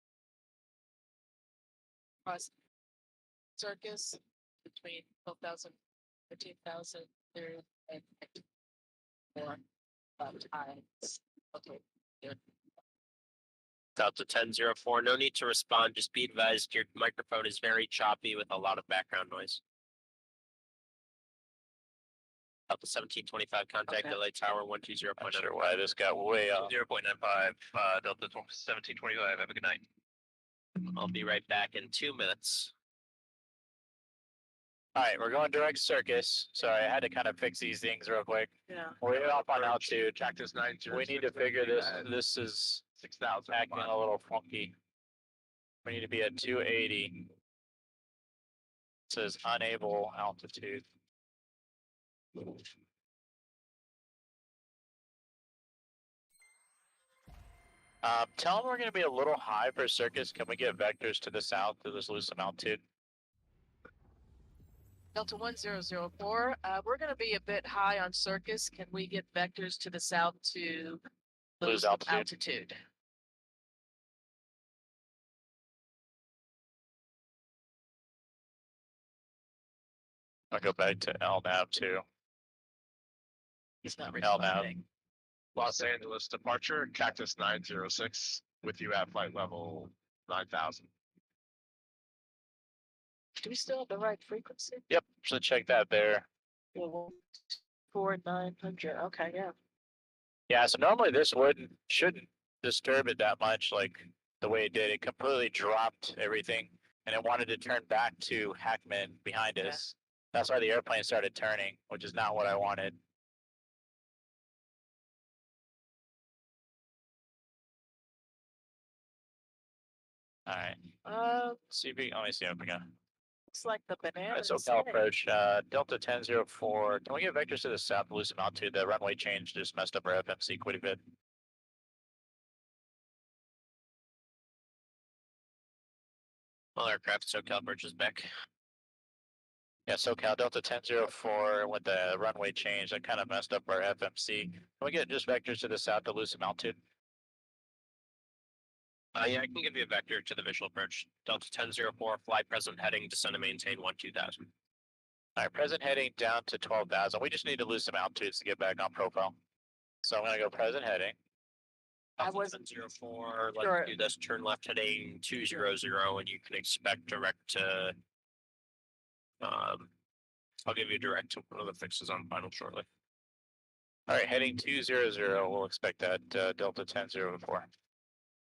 Cross Circus between 12,000, 15,000, and 4 times. Okay, good. Delta 1004, no need to respond. Just be advised your microphone is very choppy with a lot of background noise. Delta 1725, contact Okay. LA Tower 120.9. Not sure why this got way off. 0.95, Delta 1725. Have a good night. I'll be right back in 2 minutes. All right, we're going direct Circus. Sorry, I had to kind of fix these things real quick. Yeah. We're up on altitude. Cactus 9. We need to figure this. This is 6,000. acting a little funky. We need to be at 280. It says unable altitude. Tell them we're going to be a little high for Circus. Can we get vectors to the south to just lose some altitude? Delta 1004, we're going to be a bit high on Circus. Can we get vectors to the south to Lose some altitude. altitude? I'll go back to LNAV too. He's not LNAV. responding. Los Angeles departure, Cactus 906 with you at flight level 9,000. Do we still have the right frequency? Yep, so check that there. Yeah, 14900. Okay, yeah. Yeah, so normally this shouldn't disturb it that much like the way it did. It completely dropped everything and it wanted to turn back to Hackman behind Okay. us. That's why the airplane started turning, which is not what I wanted. All right, see if we, let me see if we can. Looks like the All banana. right, so Cal approach, Delta 1004. Can we get vectors to the south, loosen out to the runway change? Just messed up our FMC quite a bit. All aircraft SoCal approach is back. Yeah, SoCal Delta 1004 with the runway change, that kind of messed up our FMC. Can we get just vectors to the south to loosen altitude? Yeah, I can give you a vector to the visual approach. Delta 1004, fly present heading, descend and maintain 12,000. All right, present heading down to 12,000. We just need to lose some altitudes to get back on profile. So I'm gonna go present heading. I Delta wasn't 1004, let's sure. do this, turn left heading 200, and you can expect direct to, I'll give you direct to one of the fixes on final shortly. All right, heading 200. We'll expect that Delta 1004.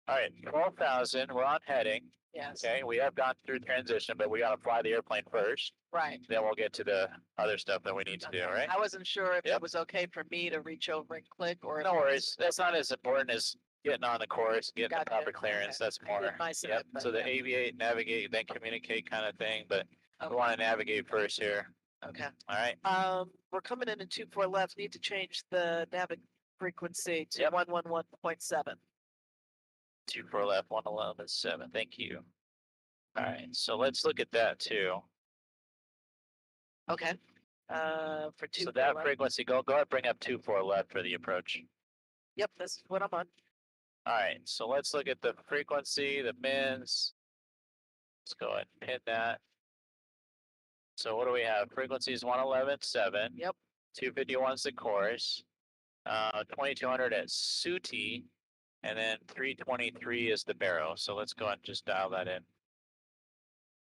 All right, 12,000. We're on heading. Yes. Okay, we have gone through transition, but we gotta fly the airplane first. Right. Then we'll get to the other stuff that we need to do. All right. I wasn't sure if Yep. it was okay for me to reach over and click or. if No it was- worries. That's not as important as getting on the course, getting the Gotcha. proper clearance. Okay. That's I more. did my side, Yep. but So the yeah. aviate, navigate, then communicate kind of thing, but we Okay. want to navigate first here. Okay. All right. We're coming in at 24 left. Need to change the navig frequency to Yep. 111.7. 24 left, 111.7. Thank you. All right. So let's look at that too. Okay. For two. So that frequency, go ahead, bring up 24 left for the approach. Yep, that's what I'm on. All right. So let's look at the frequency, the mins. Let's go ahead and pin that. So what do we have? Frequency is 111.7. Yep. 251 is the course. 2200 at Suti, and then 323 is the barrow. So let's go ahead and just dial that in.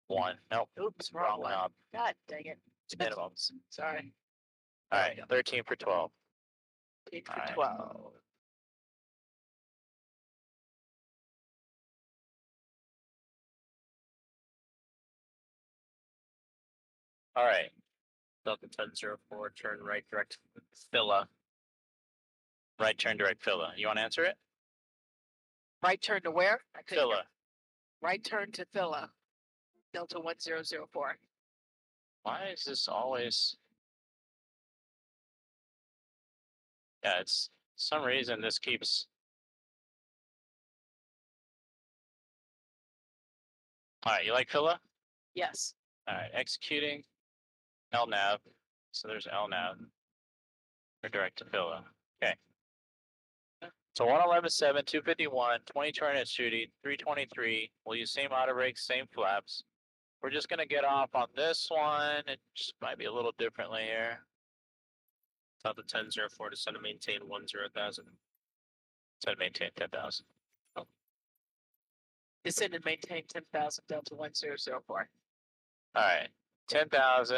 One. Nope. Oops, Wrong wrong one. knob. God dang it. Minimums. Sorry. All right. 13 for 12. 8 for All right. 12. All right. Delta 1004, turn right direct Phila. Right turn direct Phila. You want to answer it? Right turn to where? I couldn't hear. Phila. Right turn to Phila. Delta 1004. Why is this always? Yeah, it's some reason this keeps. All right, you like Phila? Yes. All right, executing LNAV. So there's LNAV. Or direct to Phila. Okay. So 111.7, 251, 20 turn at shooting, 323. We'll use same auto brakes, same flaps. We're just gonna get off on this one. It just might be a little differently here. Delta 1004, descend and maintain 10,000. So to maintain 10,000. Descend and maintain 10,000 Delta 1004. All right, 10,000.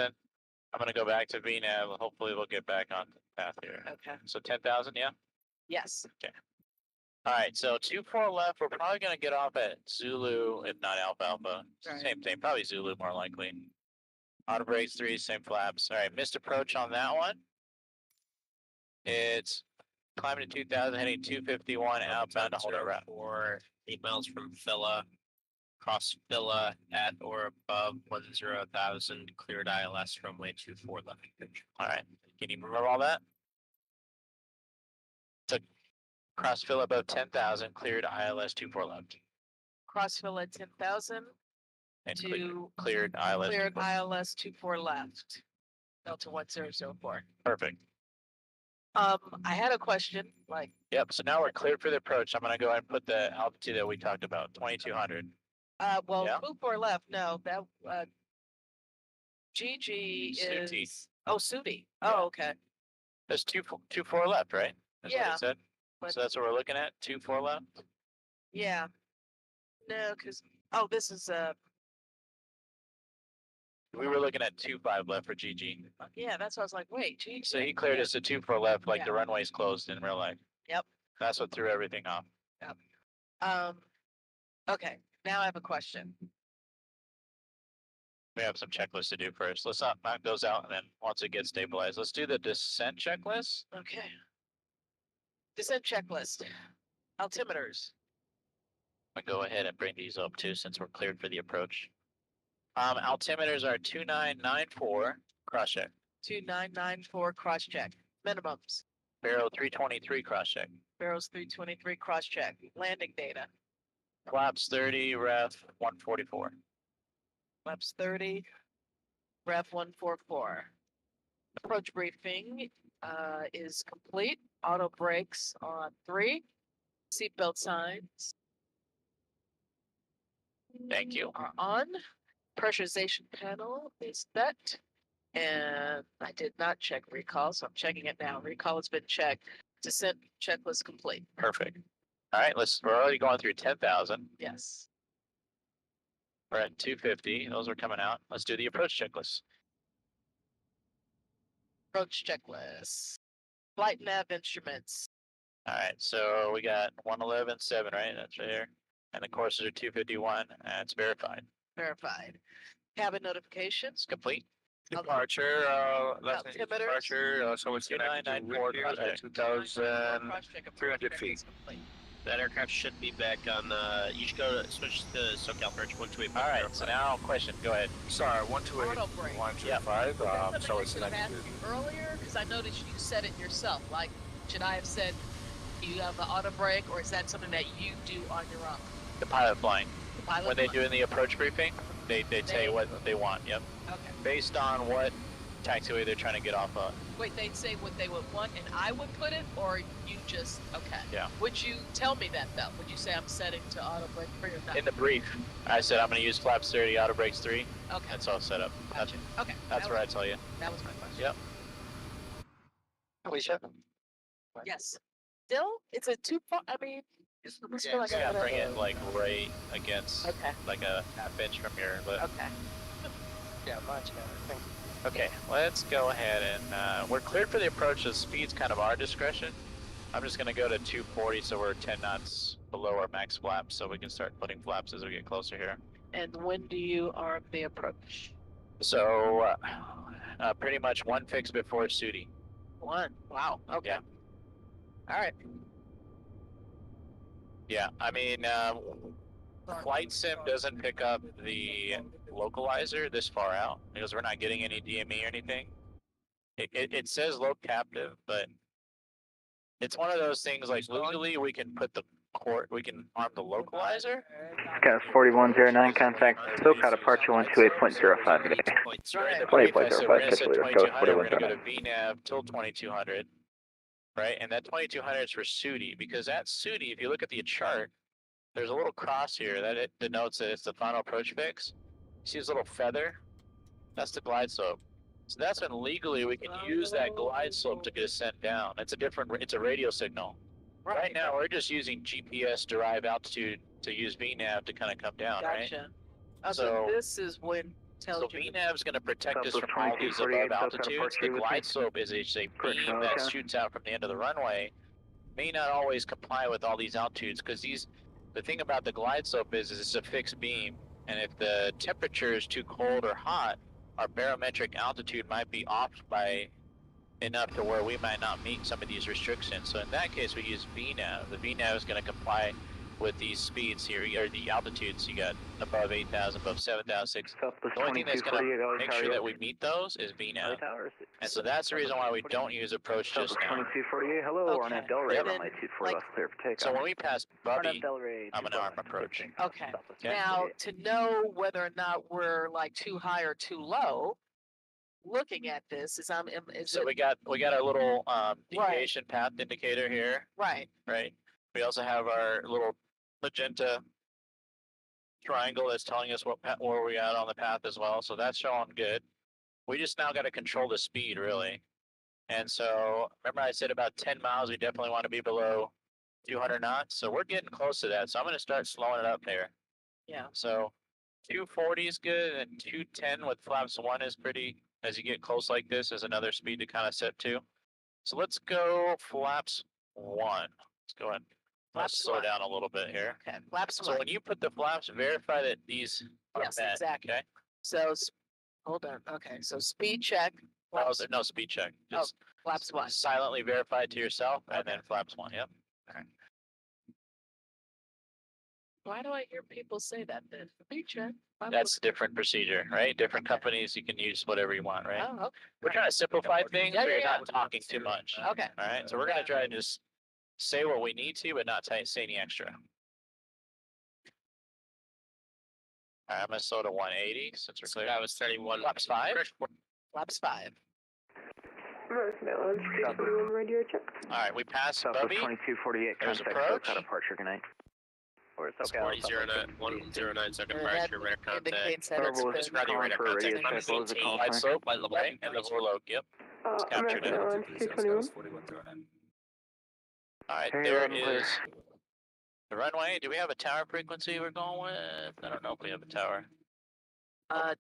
I'm gonna go back to VNAV. Hopefully we'll get back on the path here. Okay. So 10,000, yeah? Yes. All right, so 24 left. We're probably gonna get off at Zulu, if not Alpha Alpha. Right. Same thing, probably Zulu more likely. Auto brakes 3, same flaps. All right, missed approach on that one. It's climbing to 2,000, heading 251 outbound to hold it route. 1004, 8 miles from Phila. Cross Phila at or above 10,000, cleared ILS runway 24 left. All right, can you remember all that? So cross fill above 10,000, cleared ILS 24 left. Crossville at 10,000 And to cleared ILS. cleared 24. ILS 24 left. Delta 1004. Perfect. I had a question, like, Yep, so now we're cleared for the approach. I'm gonna go ahead and put the altitude that we talked about, 2,200. well, Yeah. 24 left, no, that, GG Sooty. is, oh, Sooty. Yeah. Oh, okay. There's 2-4 left, right? That's what Yeah, it said. but- So that's what we're looking at, 2-4 left? Yeah. No, because, oh, this is, We were looking at 2-5 left for GG. yeah, that's why I was like, wait, GG. So he cleared Yeah. us to 2-4 left, like Yeah. the runway's closed in real life. Yep. That's what threw everything off. Okay, now I have a question. We have some checklists to do first. Let's not knock those out, and then once it gets stabilized, let's do the descent checklist. Okay. Descent checklist. Altimeters. I go ahead and bring these up too, since we're cleared for the approach. Altimeters are 2994 cross check, 2994 cross check. Minimums. barrel 323 cross check, Barrels 323 cross check. Landing data. flaps 30, ref 144. Flaps 30. Ref 144. Approach briefing is complete. Auto brakes on 3. Seatbelt signs Thank you. are on. Pressurization panel is set. And I did not check recall, so I'm checking it now. Recall has been checked. Descent checklist complete. Perfect. All right, we're already going through 10,000. Yes. We're at 250. Those are coming out. Let's do the approach checklist. Approach checklist. Flight nav instruments. All right, so we got 111.7, right? That's right here. And the courses are 251. And it's verified. Verified. Cabin notifications. It's complete. Departure, last name Altimeters. departure, so it's gonna 2994 cross-check. 2,300 feet. That aircraft should be back on, you should go to, switch to SoCal Perch 128. All right, so now question. Go ahead. Sorry, 128, Auto brake. 125, Something so I it's should have next asked to. you earlier, because I noticed you said it yourself. Like, should I have said you have the auto brake, or is that something that you do on your own? The pilot flying. The pilot When they flying. do in the approach briefing, they tell you what they want. Yep. Okay. Based on what taxiway they're trying to get off of. Wait, they'd say what they would want, and I would put it, or you just okay? Yeah. Would you tell me that though? Would you say I'm setting to auto brake 3 or not? In the brief, I said I'm going to use flaps 30, auto brakes 3. Okay. That's all set up. That's, Gotcha. Okay. that's that where I was, tell you. that was my question. Yep. Alicia? Yes. Still, it's a 2 part. I mean, I just feel like I Yeah, gotta- bring it like right against Okay. like a half inch from your lip. Okay. Yeah, much better, thank you. Okay, let's go ahead and we're cleared for the approach. The speed's kind of our discretion. I'm just going to go to 240, so we're 10 knots below our max flaps, so we can start putting flaps as we get closer here. And when do you arm the approach? So pretty much one fix before Sooty. 1. Wow. Okay. Yeah. All right. Yeah, I mean, Flight Sim doesn't pick up the localizer this far out because we're not getting any DME or anything. It says low captive, but it's one of those things like legally we can put the we can arm the localizer. Gas 4109 contact SoCal departure 128.05 today. During the Twenty brief, point I said zero we're five, gonna set typically, let's go 2200, we're gonna go to 4109. VNAV till 2200, right? And that 2200 is for Sooty because at Sooty, if you look at the chart, there's a little cross here that it denotes that it's the final approach fix. You see this little feather? That's the glide slope. So that's when legally we can use that glide slope to descend down. It's a radio signal. Right now, we're just using GPS derived altitude to use VNAV to kind of come down, right? Gotcha. Oh, so So- this is when tells So you. VNAV is going to protect us Southwest from all these 2248, above Southwest altitudes. The 42 with glide me. slope is a Correct, beam that okay. shoots out from the end of the runway. May not always comply with all these altitudes because the thing about the glide slope is it's a fixed beam, and if the temperature is too cold or hot, our barometric altitude might be off by enough to where we might not meet some of these restrictions. So in that case, we use VNAV. The VNAV is going to comply with these speeds here, or the altitudes you got above 8,000, above 7,006. Southwest The only thing that's going 2248, to LA make Tower, sure that yes. we meet those is LA VNAV. Tower. And so that's the reason why we don't use approach just Southwest now. 2248, hello, Okay. Ornette Delray, And then, runway 24 like- left, clear for takeoff. So when we pass Bubby, Ornette Delray, I'm 24 gonna arm left, approach. clear for takeoff. Okay. Southwest Okay. Now, 2248. to know whether or not we're like too high or too low, looking at this is is So it we got our little deviation path indicator here, right? right? We also have our little magenta triangle that's telling us where we at on the path as well. So that's showing good. We just now got to control the speed really. And so remember I said about 10 miles, we definitely want to be below 200 knots. So we're getting close to that. So I'm going to start slowing it up there. Yeah. So 240 is good and 210 with flaps 1 is pretty, as you get close like this is another speed to kind of set to. So let's go flaps 1. Let's go ahead. Let's Flaps slow 1. down a little bit here. Okay, flaps So 1. when you put the flaps, verify that these are Yes, met. exactly. Okay. So, hold on. Okay, so speed check. Oh, Flaps, there's no speed check. Just flaps 1. silently verify it to yourself and Okay. then flaps 1. Yep. Why do I hear people say that then? Speed check. That's different procedure, right? Different companies, you can use whatever you want, right? Oh, okay. We're trying to simplify things, Yeah, so you're yeah, not talking too much. Okay. All right, so we're gonna try to just say what we need to, but not say any extra. All right, I'm gonna slow to 180 since we're clear. That was 31. Flaps 5. Flaps 5. Radio check. All right, we passed Southwest Bubby. 2248, There's contact approach. SoCal departure, good night. Or It's 4009, 109 second And that departure, radar contact. indicates that it's Starboard been is Ready, calling radar for a radio contact. check, what was the call Wide sign? slope, right, and the overload, yep. Captured it. All right, Hey, there Robin, clear. is the runway. Do we have a tower frequency we're going with? I don't know if we have a tower. All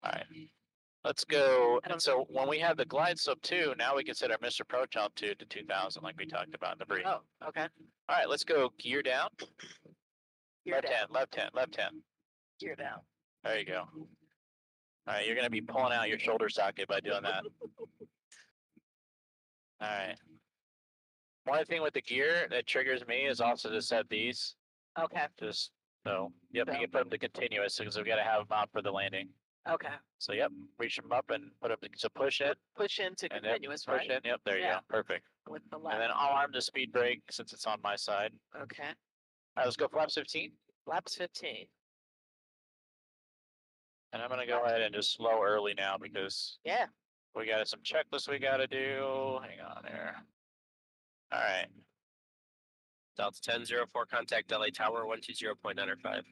right. Let's go. I don't- So when we have the glide slope 2, now we can set our missed approach altitude to 2000 like we talked about in the brief. Oh, okay. All right, let's go gear down. Gear Left down. hand, left hand, left hand. Gear down. There you go. All right, you're gonna be pulling out your shoulder socket by doing that. All right. One thing with the gear that triggers me is also to set these. Okay. Just so, yep, you So- can put them to continuous because we've got to have them out for the landing. Okay. So yep, reach them up and put them. So push it Push into and then continuous, push right? it. Yep, there you Yeah. go. Perfect. With the And left. then I'll arm the speed brake since it's on my side. Okay. All right, let's go flaps 15. Flaps 15. And I'm gonna go ahead and just slow early now because Yeah. we got some checklists we gotta do. Hang on there. All right. Delta 1004, contact LA Tower 120.95.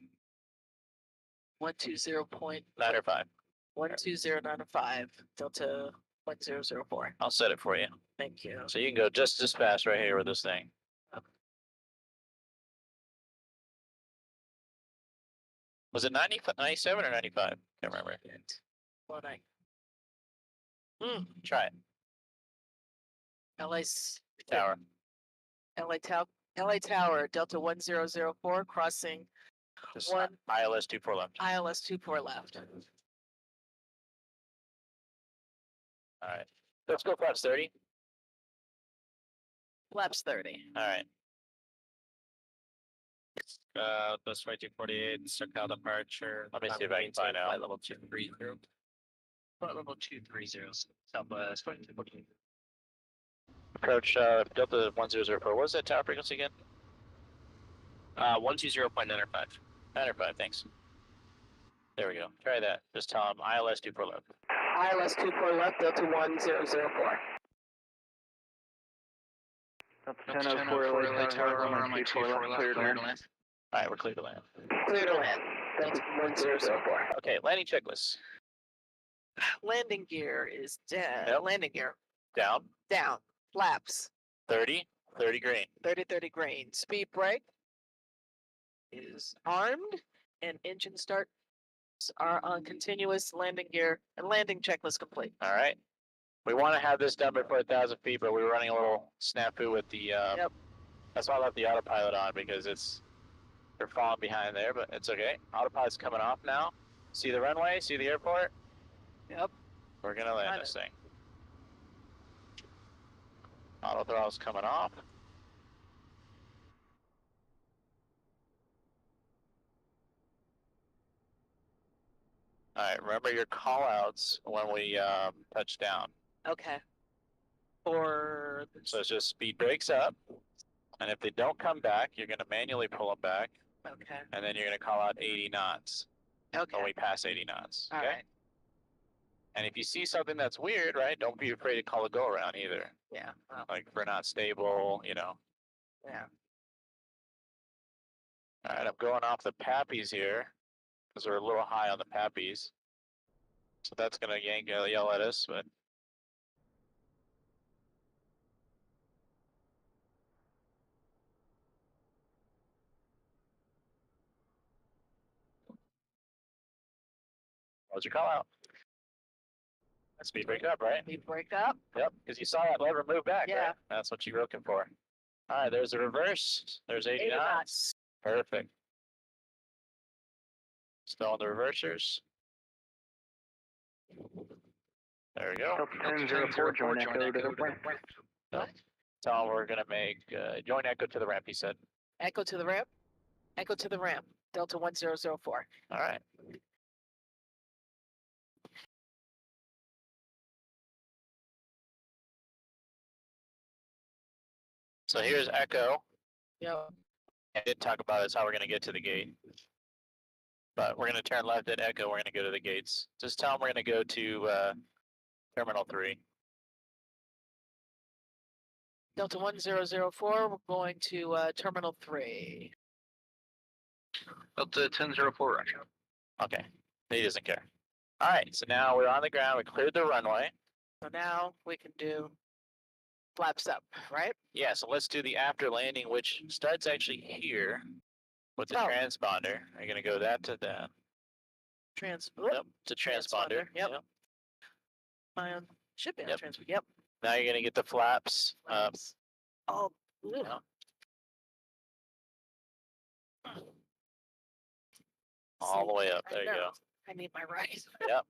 120.12095. 905. Delta 1004. I'll set it for you. Thank you. So you can go just as fast right here with this thing. Was it 90, 97 or 95? Can't remember. What I Try it. LA's Tower. LA Tower Delta 1004 crossing Just One. ILS 24 left. ILS 24 left. All right. Let's go flaps 30. Flaps 30. All right. That's 2248, SoCal departure. Let me see if I can find out. Flight level 230. Flight level 230, Southwest 2248. Approach Delta 1004. What was that tower frequency again? 120.95. 905, thanks. There we go. Try that. Just tell them ILS 24 left. ILS 24 left, Delta 1004. Delta 1004, LA Tower, runway 24 left, clear to land. All right, we're clear to land. Clear to land. Delta 1004. Okay, landing checklist. Landing gear is down. Yep. Landing gear Down. down. Flaps 30. 30 green. 30 green. Speed brake is armed, and engine starts are on continuous. Landing gear and landing checklist complete. All right. We want to have this done before 1,000 feet, but we were running a little snafu with the. Yep. That's why I left the autopilot on because they're falling behind there, but it's okay. Autopilot's coming off now. See the runway? See the airport? Yep. We're gonna land this thing. Auto throttle's coming off. All right, remember your call outs when we touch down. Okay. For So it's just speed brakes up. And if they don't come back, you're gonna manually pull them back. okay. And then you're gonna call out 80 knots Okay. when we pass 80 knots. All Okay. right. And if you see something that's weird, right, don't be afraid to call a go around either. Yeah. Well, Like if we're not stable, you know. yeah. All right, I'm going off the pappies here because we're a little high on the pappies. So that's gonna yell at us, but. What's your call out? That's speed break up, right? We break up. Yep, because you saw that lever move back, Yeah. right? That's what you were looking for. All right, there's the reverse. There's 89. knots. Perfect. Still on the reversers. There we go. Delta 1004, join Echo to the ramp. Yep. So we're gonna make join Echo to the ramp. He said. Echo to the ramp. Echo to the ramp. Delta 1004. All right. So here's Echo. Yeah. I did talk about is how we're gonna get to the gate. But we're gonna turn left at Echo. We're gonna go to the gates. Just tell them we're gonna go to Terminal 3. Delta 1004. We're going to Terminal 3. Delta 1004, roger. Okay. He doesn't care. All right. So now we're on the ground. We cleared the runway. So now we can do flaps up, right? Yeah. So let's do the after landing, which starts actually here with the Oh. transponder. You're gonna go that to that. Yep. To transponder. Yep. Yep. Ion should be on Yep. transponder. Yep. Now you're gonna get the flaps up. Flaps. Oh, blue. Yeah. All the way up. I There you know. go. I need my right. Yep.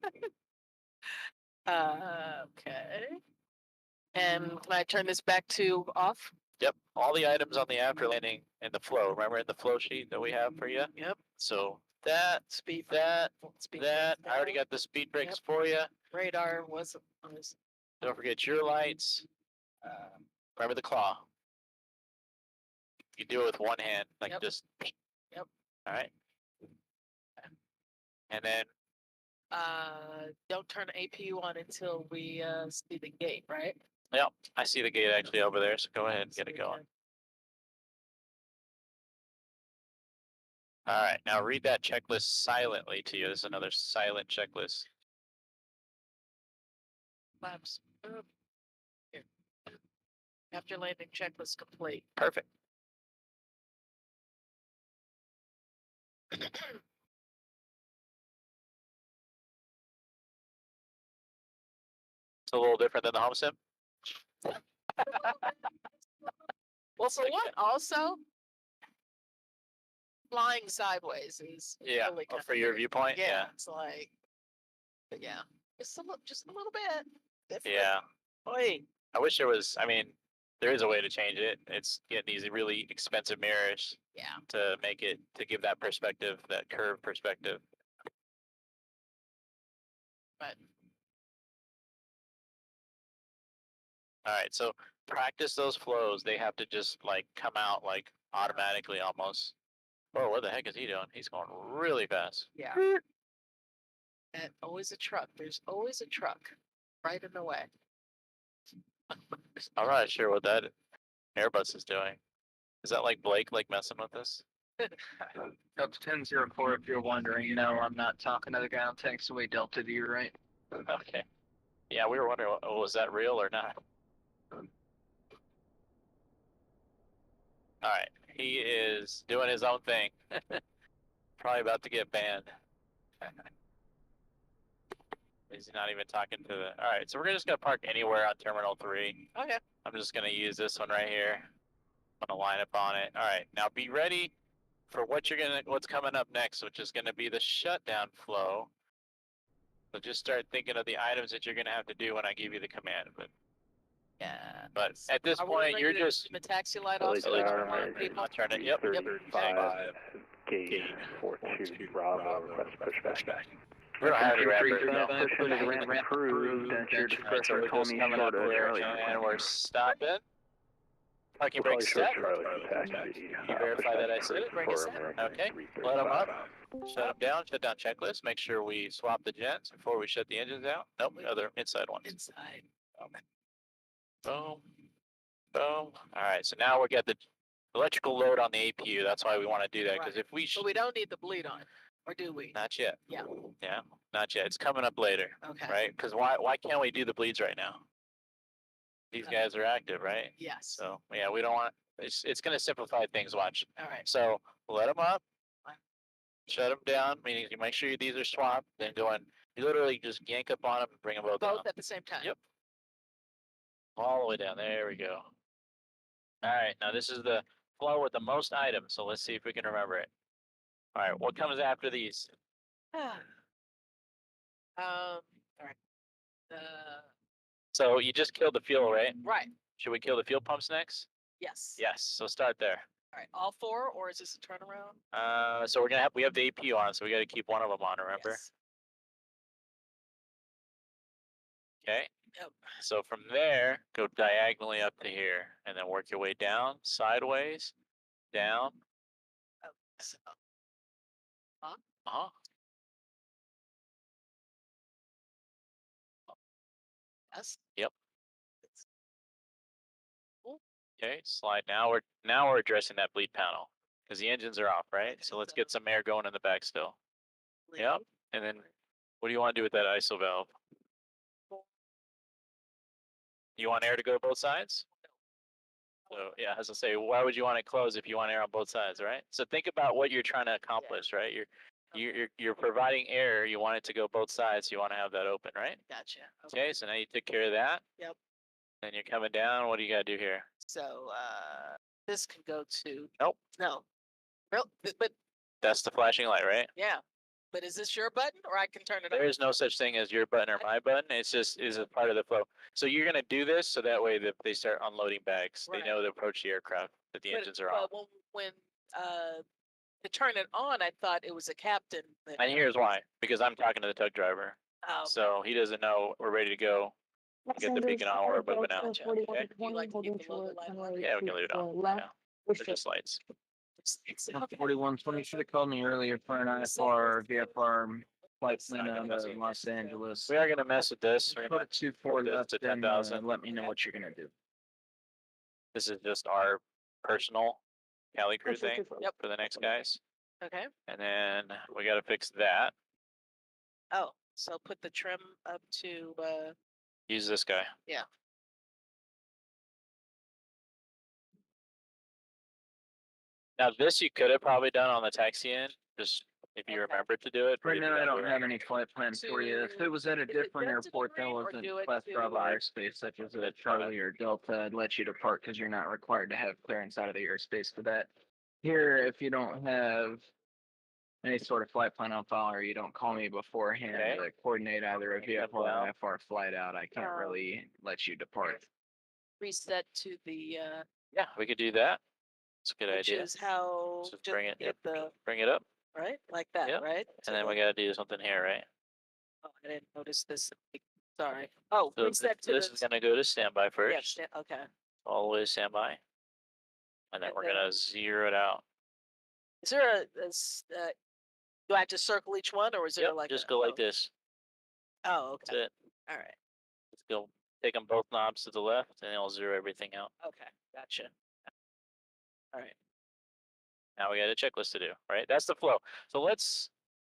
Okay. And can I turn this back to off? Yep. All the items on the after landing and the flow. Remember in the flow sheet that we have for you? Yep. So that, Speed. Speed that, I already down. got the speed brakes for you. Radar was. Don't forget your lights. Remember the claw. You do it with one hand, like Yep. just. Yep. All right. And then, Don't turn APU on until we see the gate, right? yep, I see the gate actually over there, so go ahead and get it going. All right, now read that checklist silently to you. This is another silent checklist. Flaps. Up. Here. After landing checklist complete. Perfect. It's a little different than the home sim. Well, for what? Also, flying sideways is Yeah, really oh, kinda for your weird. viewpoint, yeah. It's like, but yeah, just a little bit. Different. Yeah, Oi. I wish there was, I mean, there is a way to change it. It's getting these really expensive mirrors Yeah. to make it, to give that perspective, that curved perspective. But All right, so practice those flows. They have to just like come out like automatically almost. Oh, what the heck is he doing? He's going really fast. yeah. And always a truck. There's always a truck right in the way. I'm not sure what that Airbus is doing. Is that like Blake like messing with us? Delta 1004, if you're wondering, no, I'm not talking to the ground tanks away Delta to your right. Okay. Yeah, we were wondering, was that real or not? All right, he is doing his own thing. Probably about to get banned. He's not even talking to the. All right, so we're just gonna park anywhere on Terminal 3. Okay. I'm just gonna use this one right here. I'm gonna line up on it. All right, now be ready for what's coming up next, which is gonna be the shutdown flow. So just start thinking of the items that you're gonna have to do when I give you the command. Yeah. But at this Are we point, ready you're to just. turn the taxi light off so we can warn people. I'll turn it. Yep. 35, gate 42, Bravo, request pushback. We don't have any rappers. Push into the ramp approved, and your Alright, so discretion we're call just me coming up short of here Charlie. and we're stopping. Parking We'll brake call you set. short Charlie from taxi. You verify that I said it? Bring us Okay, let them up. Shut them down, shut down checklist. Make sure we swap the jets before we shut the engines out. Nope, other inside ones. Inside. Boom, boom. All right, so now we got the electrical load on the APU. That's why we want to do that, because if we, But we don't need the bleed on, or do we? not yet. Yeah. Yeah, Not yet. It's coming up later, Okay. right? Because why can't we do the bleeds right now? These guys are active, right? Yes. So yeah, we don't want. It's going to simplify things. Watch. All right. So let them up, shut them down. Meaning you make sure these are swapped. Then go in. You literally just yank up on them and bring them both down. Both at the same time. Yep. All the way down. There we go. All right. Now this is the flow with the most items. So let's see if we can remember it. All right. What comes after these? All right. So you just killed the fuel, right? Right. Should we kill the fuel pumps next? Yes. Yes. So start there. All right. All four, or is this a turnaround? So we have the AP on, so we got to keep one of them on. Remember? Yes. Okay. Yep. So from there, go diagonally up to here, and then work your way down, sideways, down. Oh, so, Uh-huh. yes. Yep. Okay, slide. Now we're addressing that bleed panel because the engines are off, right? So let's get some air going in the back still. Yep. And then what do you want to do with that ISO valve? You want air to go both sides? So yeah, as I say, why would you want it closed if you want air on both sides, right? So think about what you're trying to accomplish, right? You're providing air. You want it to go both sides. You want to have that open, right? Gotcha. Okay, so now you took care of that. Yep. Then you're coming down. What do you got to do here? So this can go to. Nope. No. Real, but That's the flashing light, right? yeah. But is this your button, or I can turn it on? There is no such thing as your button or my button. It's just is a part of the flow. So you're gonna do this so that way that they start unloading bags. Right. They know to approach the aircraft, that the engines are on. But when to turn it on, I thought it was a captain. That, And here's why: because I'm talking to the tug driver, oh, so he doesn't know we're ready to go. Get the beacon on. We're moving out. gotcha. Okay. You like to keep the logo light on? Yeah, we can leave it on. Yeah. They're just lights. Okay. 4120 should have called me earlier for an IFR, VFR flight plan out of Los Angeles. We are gonna mess with this. We're gonna Put 2-4 this left to and 10,000. let me know what you're gonna do. This is just our personal Cali crew thing. Yep. For the next guys, Okay. and then we got to fix that. Oh, so put the trim up to Use this guy. yeah. Now this you could have probably done on the taxi end, just if you Okay. remember to do it. but Right if you now, I don't do it- have any flight plans for you. If it was at a Is it different just airport that delivery or wasn't do it Class to, Bravo airspace, such as a Charlie or Delta, I'd let you depart because you're not required to have clearance out of the airspace for that. Here, if you don't have any sort of flight plan on file or you don't call me beforehand Okay. to coordinate either a Bring them VFR or down. FR flight out, I can't Um, really let you depart. reset to the Yeah, we could do that. It's a good which idea. is how Just just bring it. get Yep. the Bring it up, right like that, Yep. right? and then we got to do something here, right? Oh, I didn't notice this. Sorry. Oh, So reset to this the is gonna go to standby yeah, first, okay. all the way to standby, and then And we're then- gonna zero it out. Is there do I have to circle each one, or is there Yep, like just a, go like this. Oh, That's okay. it. All right. Let's go. Take them both knobs to the left, and it'll zero everything out. Okay. Gotcha. All right. Now we got a checklist to do, right? That's the flow. So let's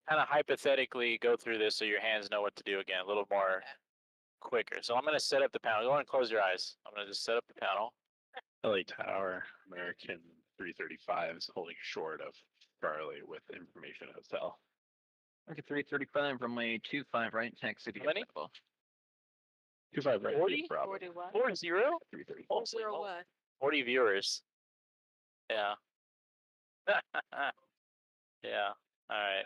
kind of hypothetically go through this so your hands know what to do again, a little more Okay. quicker. So I'm going to set up the panel. Go ahead and close your eyes. I'm going to just set up the panel. LA Tower, American 335 is holding short of Charlie with information hotel. Okay, 335 from a 25, right? Taxi to How many? Bravo. 25 right. 40? Bravo. 41. 40? 335. Oh, 01. 40 viewers. Yeah. Yeah. All right.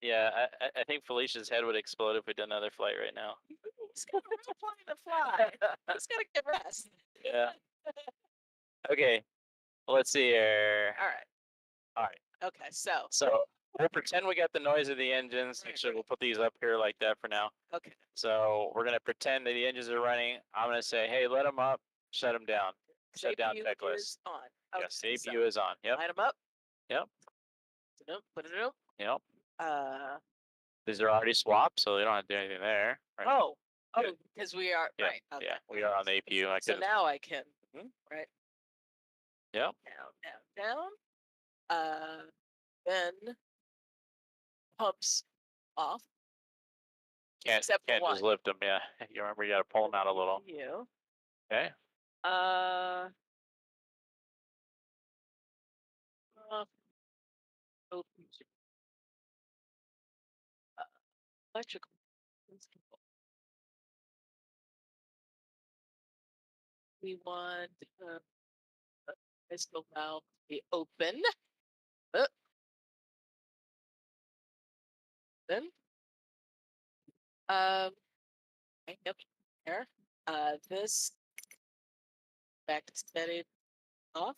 Yeah, I think Felicia's head would explode if we did another flight right now. He's got a plane to fly. He's got to get rest. Yeah. Okay. Let's see here. All right. All right. Okay. So. So we'll pretend we got the noise of the engines. Actually, we'll put these up here like that for now. Okay. So we're gonna pretend that the engines are running. I'm gonna say, hey, let them up, shut them down. Shut down APU checklist. is on. Yes, the Okay, APU is on. Yep. Line them up. Yep. Put it up. Yep. Uh. These are already swapped, so they don't have to do anything there. Right? Oh. Oh, Good. because we are yeah. right. Okay. Yeah, we are on the APU. I So could. now I can. Mhm. Right. Yep. Down. Then pumps off. Can't Except for just one. lift them. Yeah, you remember you got to pull them out a little. You. Okay. Uh, oh, electrical. We want crystal valve to be open. Then, yep, there. This back to steady off.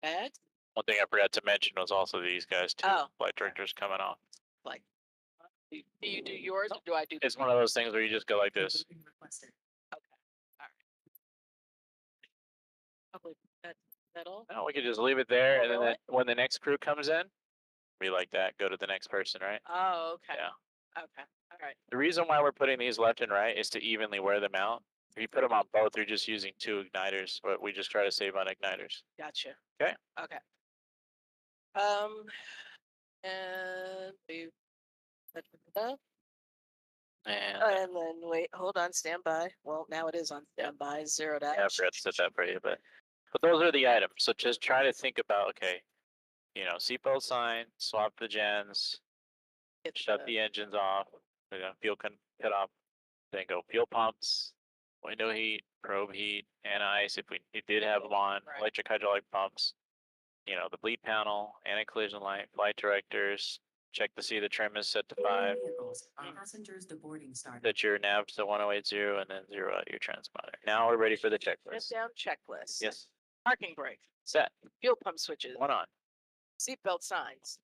Bad. One thing I forgot to mention was also these guys too. Oh. Flight directors coming off. Like, do you do yours or do I do? It's one of those things where you just go like this. Okay. All right. Probably that all. No, we could just leave it there, Oh, and then really? when the next crew comes in, be like that. Go to the next person, right? Oh, okay. Yeah. Okay. All right. The reason why we're putting these left and right is to evenly wear them out. If you put them on both, you're just using 2 igniters, but we just try to save on igniters. Gotcha. Okay. Okay. And we. And And then wait, hold on, stand by. Well, now it is on standby, zeroed out. yeah, I forgot to set that for you, but those are the items. So just try to think about, okay, you know, seatbelt sign, swap the gens, Get shut the engines off, fuel cut off, then go fuel pumps, window heat, probe heat, and ice if we did have them on, Right. electric hydraulic pumps, you know, the bleed panel, anti-collision light, flight directors, check to see the trim is set to 5, Passengers to boarding start. that your nav's to 1080, and then 0 out your transponder. Now we're ready for the Sit checklist. down checklist. Yes, Parking brake, set, fuel pump switches, one on, seatbelt signs,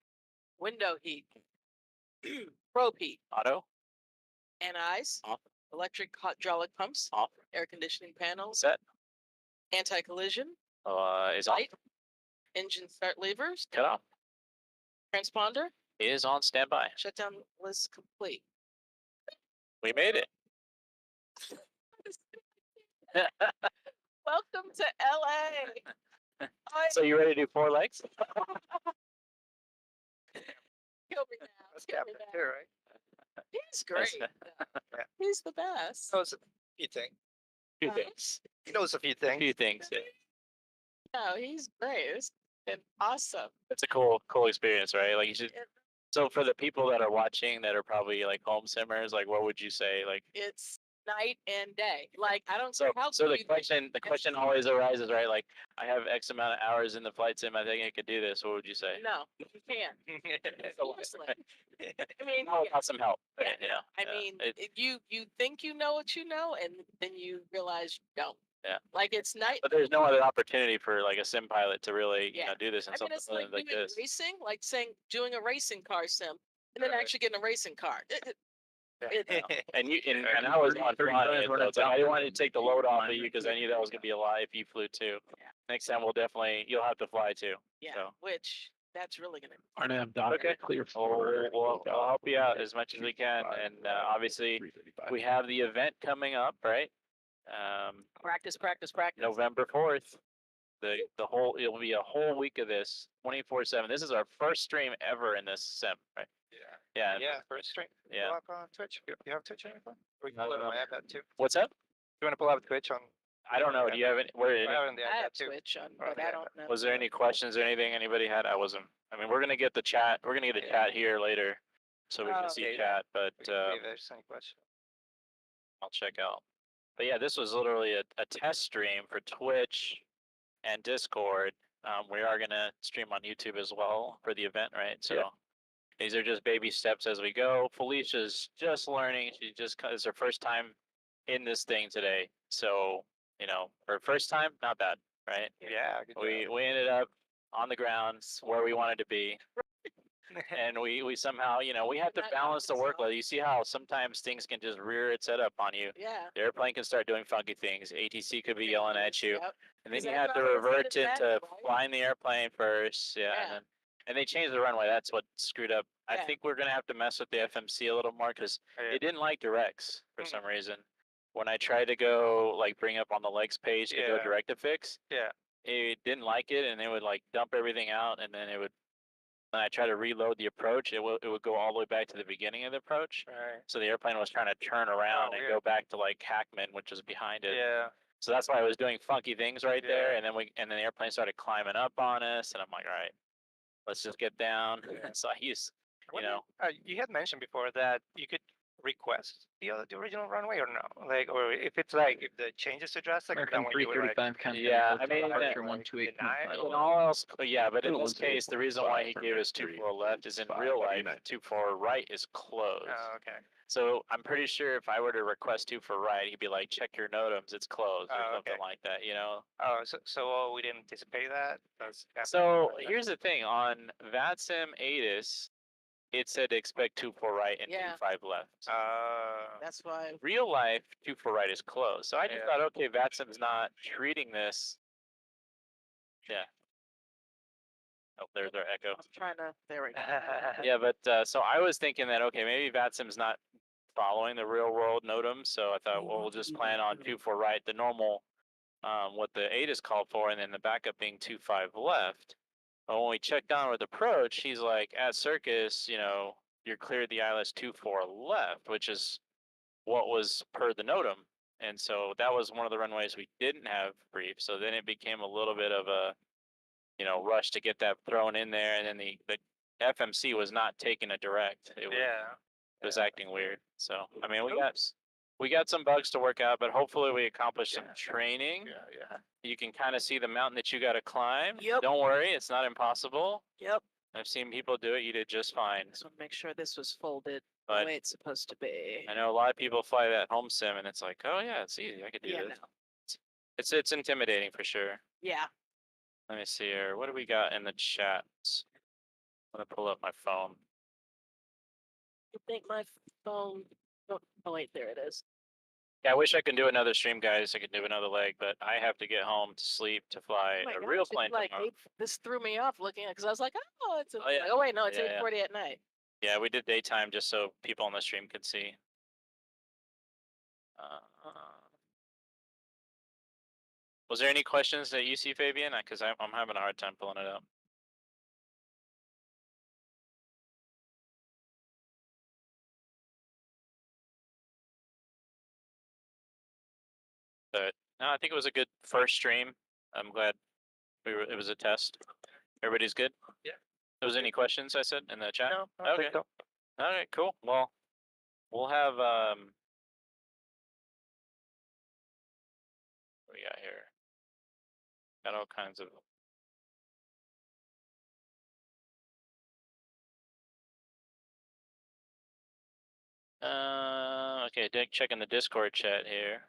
window heat, probe heat, auto, anti-ice, off, electric hydraulic pumps, off, air conditioning panels, set, anti-collision, is on, light, engine start levers, cut off, transponder, is on standby. shutdown list complete. We made it. Welcome to LA. So you ready to do 4 legs? Kill me now. That's Kill me Captain now. too, right? He's great. He's the best. Knows a few things. Few Uh, things. He knows a few A things. few things. Yeah. No, he's great. It's been awesome. It's a cool experience, right? Like you should. So for the people that are watching that are probably like home simmers, like what would you say? Like It's night and day. Like I don't so. care how So good the you question always arises, right? Like I have X amount of hours in the flight sim. I think I could do this. What would you say? No, you can't. Seriously. I mean, Oh, yeah. got some help. Yeah, right? Yeah. I yeah. mean, It- you think you know what you know, and then you realize you don't. Yeah. Like it's night. but there's no other opportunity for like a sim pilot to really Yeah. do this in I mean, something it's like like doing this. racing, like saying doing a racing car sim, and then Right. actually getting a racing car. And you and I was on flying it, though, so I didn't want to take the load off of you because I knew that was gonna be a lie if you flew too. Yeah. Next time you'll have to fly too. Yeah, So. which that's really gonna. Okay. We'll help you out as much as we can, and obviously we have the event coming up, right? Practice. November 4th. It'll be a whole week of this, 24/7. This is our first stream ever in this sim, right? Yeah. Yeah, first stream. Yeah. Pull up on Twitch. You have Twitch on your phone? We can pull it on my iPad too. What's up? You want to pull up Twitch on? I don't know. Do you have any? Where? I have it on the I have iPad too. Twitch on, Or on but the I iPad. don't know. Was there any questions or anything anybody had? I mean, we're gonna get the chat. We're gonna get the chat here later, so we Oh, can see yeah. chat. But We can leave if there's any questions. I'll check out. But yeah, this was literally a test stream for Twitch and Discord. We are gonna stream on YouTube as well for the event, right? So Yeah. these are just baby steps as we go. Felicia's just learning. It's her first time in this thing today. So, her first time, not bad, right? Yeah. good We ended up on the ground where we wanted to be. job. And we somehow, we have to balance the workload. You see how sometimes things can just rear its head up on you. Yeah. The airplane can start doing funky things. ATC could be yelling at you. Yep. And then Is you that have to not as revert good as that, into right? flying the airplane first. Yeah. Yeah. And they changed the runway. That's what screwed up. I Yeah. think we're going to have to mess with the FMC a little more because it didn't like directs for some reason. When I tried to go bring up on the legs page to go Yeah. direct to fix, Yeah. it didn't like it and it would dump everything out and then it would When I try to reload the approach, it would go all the way back to the beginning of the approach. Right. So the airplane was trying to turn around and weird. go back to like Hackman, which is behind it. Yeah. So that's why I was doing funky things right there, Yeah. and then the airplane started climbing up on us, and I'm like, all right, let's just get down. So I used, you know, You had mentioned before that you could request the original runway or no? Like, or if it's like, if the changes to drastic, then when you would like. yeah, I mean, Deny it, in or- all else, yeah, but in this case, the reason why he gave us 2-4 left is in real life, 2-4 right is closed. Oh, okay. So I'm pretty sure if I were to request 2-4 right, he'd be like, check your NOTAMs, it's closed or Oh, something okay. like that, you know? Oh, so we didn't anticipate that? So here's the thing, on VATSIM ATIS, it said expect 2-4 right and Yeah. 2-5 left. That's why. Real life, 2-4 right is closed. So I just Yeah. thought, okay, VATSIM's not treating this. Yeah. Oh, there's our echo. I'm trying to. There we go. Yeah, but so I was thinking that, okay, maybe VATSIM's not following the real world NOTAM. So I thought, well, we'll just plan on 2-4 right, the normal, what the ATIS called for, and then the backup being 2-5 left. But when we checked on with approach, he's like, at Circus, you know, you're cleared the ILS 2-4 left, which is what was per the NOTAM. And so that was one of the runways we didn't have brief. So then it became a little bit of a, you know, rush to get that thrown in there. And then the FMC was not taking a direct. It was acting weird. So, I mean, we got some bugs to work out, but hopefully we accomplished some training. Yeah. You can kind of see the mountain that you got to climb. Yep. Don't worry, it's not impossible. Yep. I've seen people do it. You did just fine. Just want to make sure this was folded But the way it's supposed to be. I know a lot of people fly that home sim, and it's like, oh yeah, it's easy. I could do Yeah, this. no. It's intimidating for sure. Yeah. Let me see here. What do we got in the chats? I'm gonna pull up my phone. I think my phone. Oh wait, there it is. Yeah, I wish I could do another stream, guys. I could do another leg, but I have to get home to sleep to fly Oh my a gosh, real it's plane like tomorrow. this threw me off looking at because I was like, oh, it's. Oh, yeah. Oh wait, no, it's Yeah, yeah. 8:40 at night. Yeah, we did daytime just so people on the stream could see. Was there any questions that you see, Fabian? Because I'm having a hard time pulling it up. But no, I think it was a good first stream. I'm glad it was a test. Everybody's good? Yeah. There was any questions I said in the chat? No, I don't Okay. think so. All right, cool. Well, we'll have what we got here? Got all kinds of okay, checking the Discord chat here.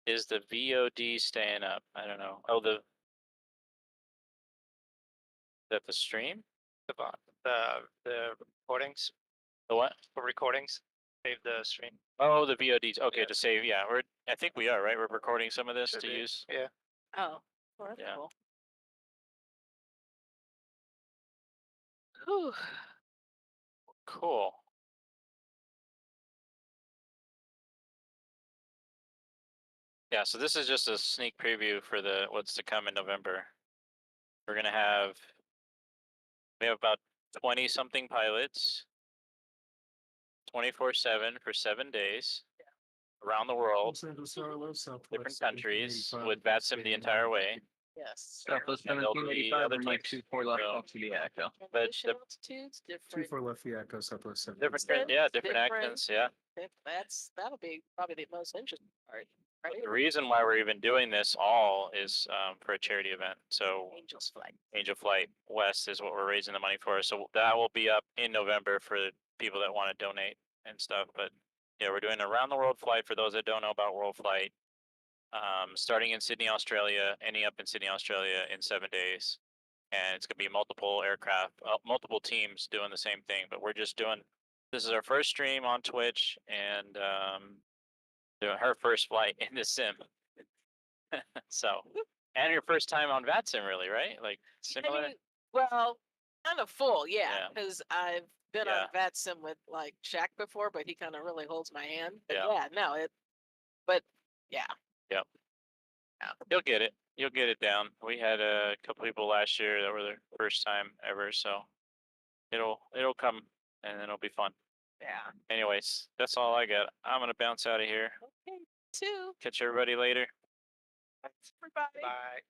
Is the VOD staying up? I don't know. Oh, is that the stream? The recordings The what? for recordings, save the stream. Oh, the VODs. Okay, Yeah. to save. Yeah, I think we are, right? We're recording some of this Should to be. use. Yeah. Oh, well, that's Yeah. cool. Whew. Cool. Yeah, so this is just a sneak preview for what's to come in November. We're gonna have we have about 20 something pilots, 24/7 for 7 days, around the world, different countries, with VATSIM the entire way. Yes. And there'll be other teams. So, but Transition the altitudes, different. different, Different, different different. accents, yeah. That'll be probably the most interesting part, But right? the reason why we're even doing this all is for a charity event. So Angels Flight. Angel Flight West is what we're raising the money for. So that will be up in November for people that want to donate and stuff. But yeah, we're doing a round the world flight for those that don't know about World Flight. Starting in Sydney, Australia, ending up in Sydney, Australia in 7 days. And it's gonna be multiple aircraft, multiple teams doing the same thing. But we're just doing, this is our first stream on Twitch and doing her first flight in the sim. So, and your first time on VATSIM, really, right? Like similar. I mean, well, kind of full, yeah, Yeah. because I've been on VATSIM with like Shaq before, but he kind of really holds my hand. But Yeah. yeah, no, but yeah. Yep. You'll get it. You'll get it down. We had a couple people last year that were their first time ever, so it'll come and it'll be fun. Yeah. Anyways, that's all I got. I'm gonna bounce out of here. Okay. Two. Catch everybody later. Everybody. Bye.